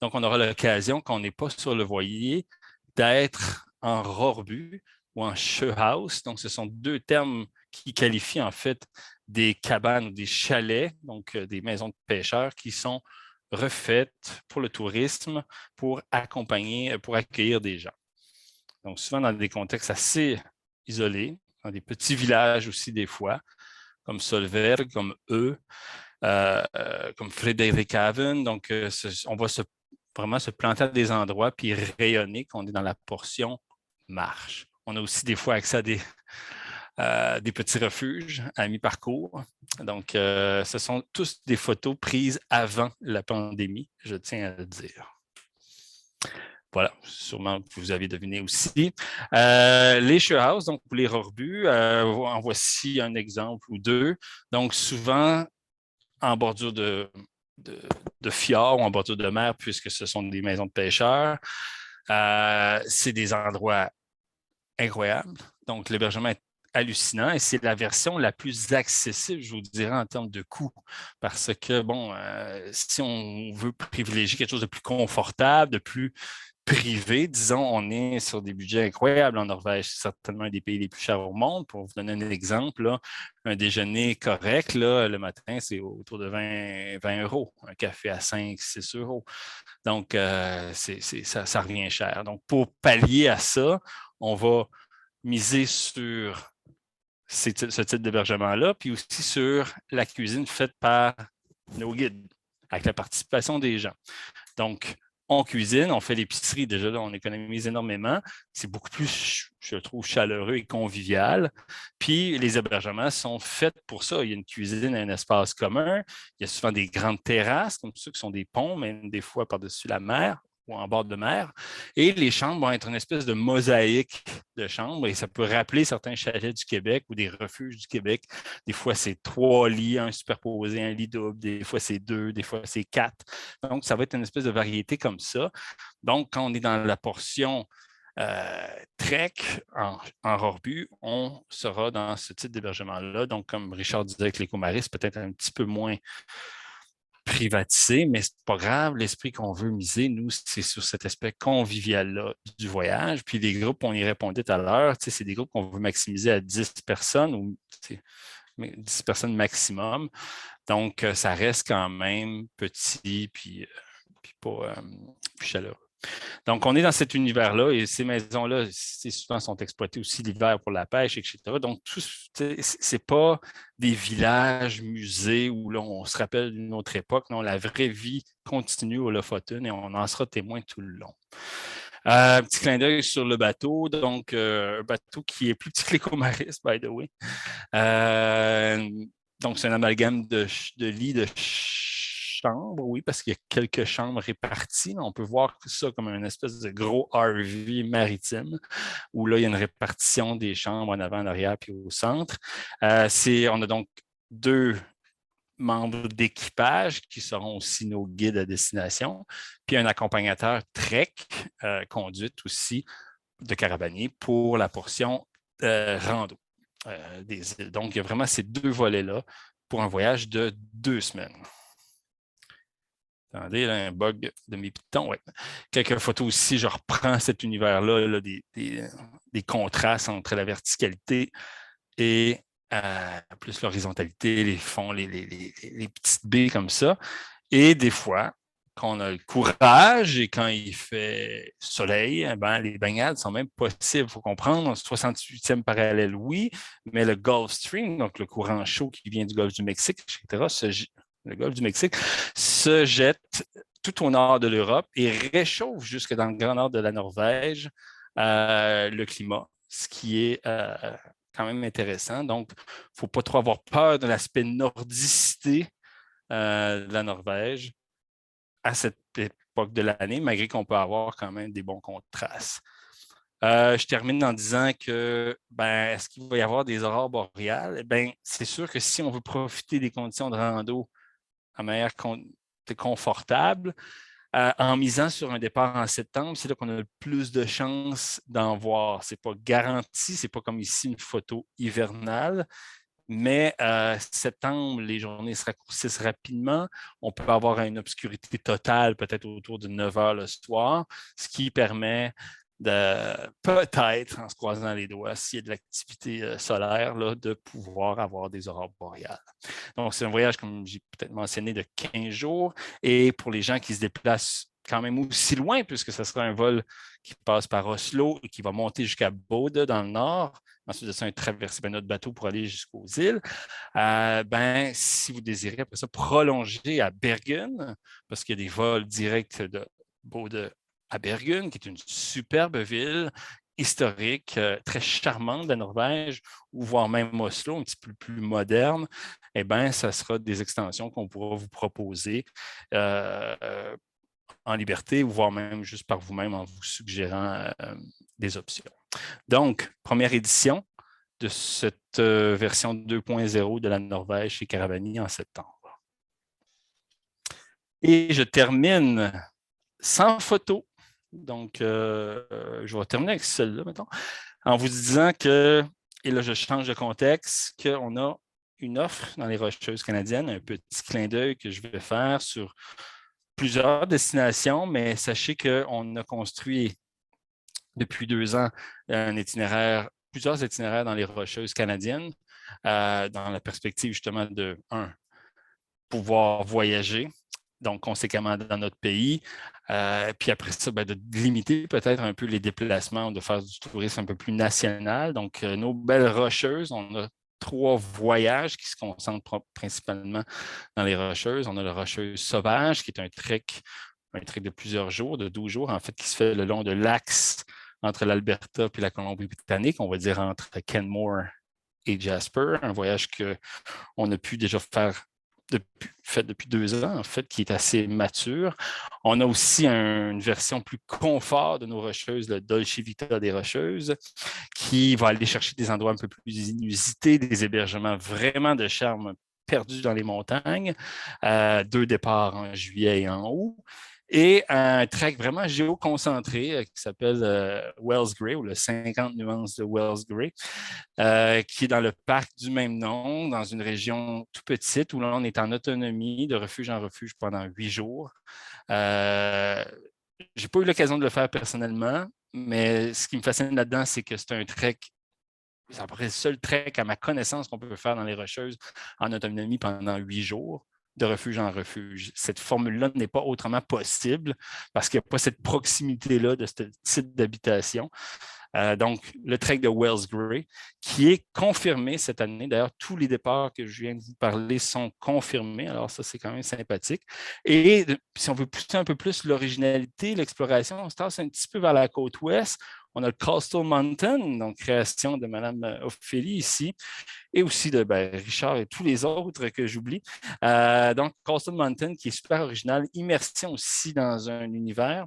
Donc, on aura l'occasion, quand on n'est pas sur le voilier, d'être en rorbu ou en sjøhouse. Donc, ce sont deux termes qui qualifient en fait des cabanes ou des chalets, donc des maisons de pêcheurs qui sont refaites pour le tourisme, pour accueillir des gens. Donc, souvent dans des contextes assez isolés, dans des petits villages aussi des fois, comme Solberg, comme eux. comme Frederick Haven. Donc, on va vraiment se planter à des endroits puis rayonner qu'on est dans la portion marche. On a aussi des fois accès à des petits refuges à mi-parcours. Donc, ce sont tous des photos prises avant la pandémie, je tiens à le dire. Voilà, sûrement que vous avez deviné aussi. Les share house, donc pour les rerbus, en voici un exemple ou deux. Donc, souvent en bordure de fjord ou en bordure de mer, puisque ce sont des maisons de pêcheurs. C'est des endroits incroyables. Donc, l'hébergement est hallucinant et c'est la version la plus accessible, je vous dirais, en termes de coût. Parce que, bon, si on veut privilégier quelque chose de plus confortable, de plus privé, disons, on est sur des budgets incroyables en Norvège. C'est certainement un des pays les plus chers au monde. Pour vous donner un exemple, là, un déjeuner correct, là, le matin, c'est autour de 20 euros. Un café à 5-6 euros. Donc, ça revient cher. Donc, pour pallier à ça, on va miser sur ce type d'hébergement-là, puis aussi sur la cuisine faite par nos guides, avec la participation des gens. Donc, on cuisine, on fait l'épicerie, déjà là, on économise énormément. C'est beaucoup plus, je trouve, chaleureux et convivial. Puis, les hébergements sont faits pour ça. Il y a une cuisine, un espace commun. Il y a souvent des grandes terrasses, comme ceux qui sont des ponts, même des fois par-dessus la mer ou en bord de mer. Et les chambres vont être une espèce de mosaïque de chambres et ça peut rappeler certains chalets du Québec ou des refuges du Québec. Des fois, c'est 3 lits, un superposé, un lit double. Des fois, c'est 2, des fois, c'est 4. Donc, ça va être une espèce de variété comme ça. Donc, quand on est dans la portion trek en rorbu, on sera dans ce type d'hébergement-là. Donc, comme Richard disait avec l'Écomaris, c'est peut-être un petit peu moins privatisé, mais c'est pas grave. L'esprit qu'on veut miser, nous, c'est sur cet aspect convivial-là du voyage. Puis les groupes, on y répondait tout à l'heure, c'est des groupes qu'on veut maximiser à 10 personnes ou 10 personnes maximum. Donc, ça reste quand même petit puis pas chaleureux. Donc, on est dans cet univers-là et ces maisons-là, souvent sont exploitées aussi l'hiver pour la pêche, etc. Donc, ce n'est pas des villages, musées où là, on se rappelle d'une autre époque. Non, la vraie vie continue au Lofoten et on en sera témoin tout le long. Petit clin d'œil sur le bateau. Donc, un bateau qui est plus petit que l'Écomaris, by the way. Donc, c'est un amalgame de lits de chambres, oui, parce qu'il y a quelques chambres réparties. On peut voir ça comme une espèce de gros RV maritime où là, il y a une répartition des chambres en avant, en arrière, puis au centre. On a donc 2 membres d'équipage qui seront aussi nos guides à destination, puis un accompagnateur trek, conduite aussi de caravanier pour la portion rando des îles. Donc, il y a vraiment ces 2 volets-là pour un voyage de 2 semaines. Attendez, là, un bug de mes pitons. Ouais. Quelques photos aussi, je reprends cet univers-là, là, des contrastes entre la verticalité et plus l'horizontalité, les fonds, les petites baies comme ça. Et des fois, quand on a le courage et quand il fait soleil, les baignades sont même possibles. Il faut comprendre, 68e parallèle, oui, mais le Gulf Stream, donc le courant chaud qui vient du Golfe du Mexique, etc., le Golfe du Mexique, se jette tout au nord de l'Europe et réchauffe jusque dans le grand nord de la Norvège le climat, ce qui est quand même intéressant. Donc, il ne faut pas trop avoir peur de l'aspect nordicité de la Norvège à cette époque de l'année, malgré qu'on peut avoir quand même des bons contrastes. Je termine en disant que, est-ce qu'il va y avoir des aurores boréales? C'est sûr que si on veut profiter des conditions de rando à manière confortable, en misant sur un départ en septembre, c'est là qu'on a le plus de chances d'en voir. Ce n'est pas garanti, ce n'est pas comme ici une photo hivernale, mais septembre, les journées se raccourcissent rapidement. On peut avoir une obscurité totale, peut-être autour de 9 heures le soir, ce qui permet de peut-être, en se croisant les doigts, s'il y a de l'activité solaire, là, de pouvoir avoir des aurores boréales. Donc, c'est un voyage, comme j'ai peut-être mentionné, de 15 jours. Et pour les gens qui se déplacent quand même aussi loin, puisque ce sera un vol qui passe par Oslo et qui va monter jusqu'à Bodø dans le nord. Ensuite de ça, un traversé par notre bateau pour aller jusqu'aux îles. Si vous désirez après ça prolonger à Bergen, parce qu'il y a des vols directs de Bodø à Bergen, qui est une superbe ville historique, très charmante de la Norvège, ou voire même Oslo, un petit peu plus moderne, ça sera des extensions qu'on pourra vous proposer en liberté, ou voire même juste par vous-même en vous suggérant des options. Donc, première édition de cette version 2.0 de la Norvège chez Caravani en septembre. Et je termine sans photo. Donc, je vais terminer avec celle-là, mettons, en vous disant que, et là, je change de contexte, qu'on a une offre dans les Rocheuses canadiennes, un petit clin d'œil que je vais faire sur plusieurs destinations, mais sachez qu'on a construit depuis 2 ans plusieurs itinéraires dans les Rocheuses canadiennes, dans la perspective justement de, pouvoir voyager, donc conséquemment dans notre pays, puis après ça, de limiter peut-être un peu les déplacements, de faire du tourisme un peu plus national. Donc, nos belles Rocheuses, on a 3 voyages qui se concentrent principalement dans les Rocheuses. On a la Rocheuse sauvage, qui est un trek de plusieurs jours, de 12 jours, en fait, qui se fait le long de l'axe entre l'Alberta et la Colombie-Britannique, on va dire entre Kenmore et Jasper, un voyage qu'on a pu déjà faire depuis 2 ans, en fait, qui est assez mature. On a aussi une version plus confort de nos Rocheuses, le Dolce Vita des Rocheuses, qui va aller chercher des endroits un peu plus inusités, des hébergements vraiment de charme perdus dans les montagnes, 2 départs en juillet et en août, et un trek vraiment géoconcentré qui s'appelle Wells Grey, ou le 50 nuances de Wells Grey, qui est dans le parc du même nom, dans une région tout petite, où là, on est en autonomie, de refuge en refuge pendant 8 jours. Je n'ai pas eu l'occasion de le faire personnellement, mais ce qui me fascine là-dedans, c'est que c'est un trek, c'est à peu près le seul trek à ma connaissance qu'on peut faire dans les Rocheuses en autonomie pendant 8 jours. De refuge en refuge. Cette formule-là n'est pas autrement possible parce qu'il n'y a pas cette proximité-là de ce type d'habitation. Donc, le trek de Wells Grey, qui est confirmé cette année. D'ailleurs, tous les départs que je viens de vous parler sont confirmés. Alors, ça, c'est quand même sympathique. Et si on veut pousser un peu plus l'originalité, l'exploration, on se tasse un petit peu vers la côte ouest. On a le Coastal Mountain, donc création de Mme Ophélie ici, et aussi de Richard et tous les autres que j'oublie. Donc, Coastal Mountain, qui est super original, immersion aussi dans un univers.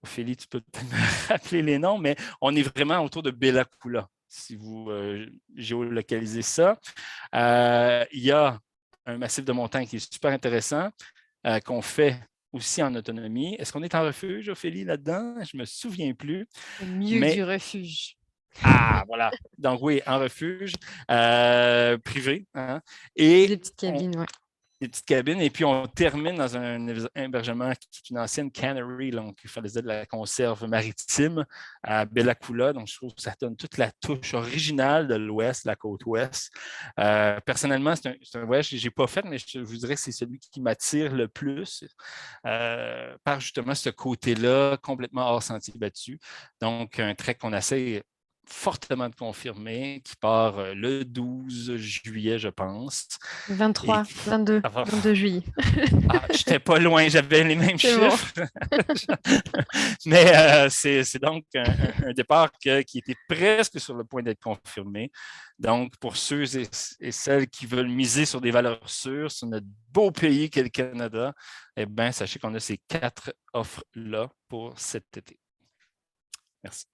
Ophélie, tu peux peut-être me rappeler les noms, mais on est vraiment autour de Bella Coola, si vous géolocalisez ça. Il y a un massif de montagne qui est super intéressant, qu'on fait aussi en autonomie. Est-ce qu'on est en refuge, Ophélie, là-dedans? Je ne me souviens plus. Mieux du refuge. Ah, voilà. Donc oui, en refuge, privé. Hein? Et des petites cabines, oui. Des petites cabines. Et puis, on termine dans un hébergement qui est une ancienne cannery, donc il faisait de la conserve maritime à Bella Coola. Donc, je trouve que ça donne toute la touche originale de l'Ouest, la côte Ouest. Personnellement, c'est un voyage que je n'ai pas fait, mais je vous dirais que c'est celui qui m'attire le plus par justement ce côté-là, complètement hors sentier battu. Donc, un trek qu'on essaie fortement de confirmer, qui part le 12 juillet, je pense. 22 juillet. Je n'étais pas loin, j'avais les mêmes chiffres. Bon. Mais c'est donc un départ qui était presque sur le point d'être confirmé. Donc, pour ceux et celles qui veulent miser sur des valeurs sûres, sur notre beau pays qu'est le Canada, sachez qu'on a ces 4 offres-là pour cet été. Merci.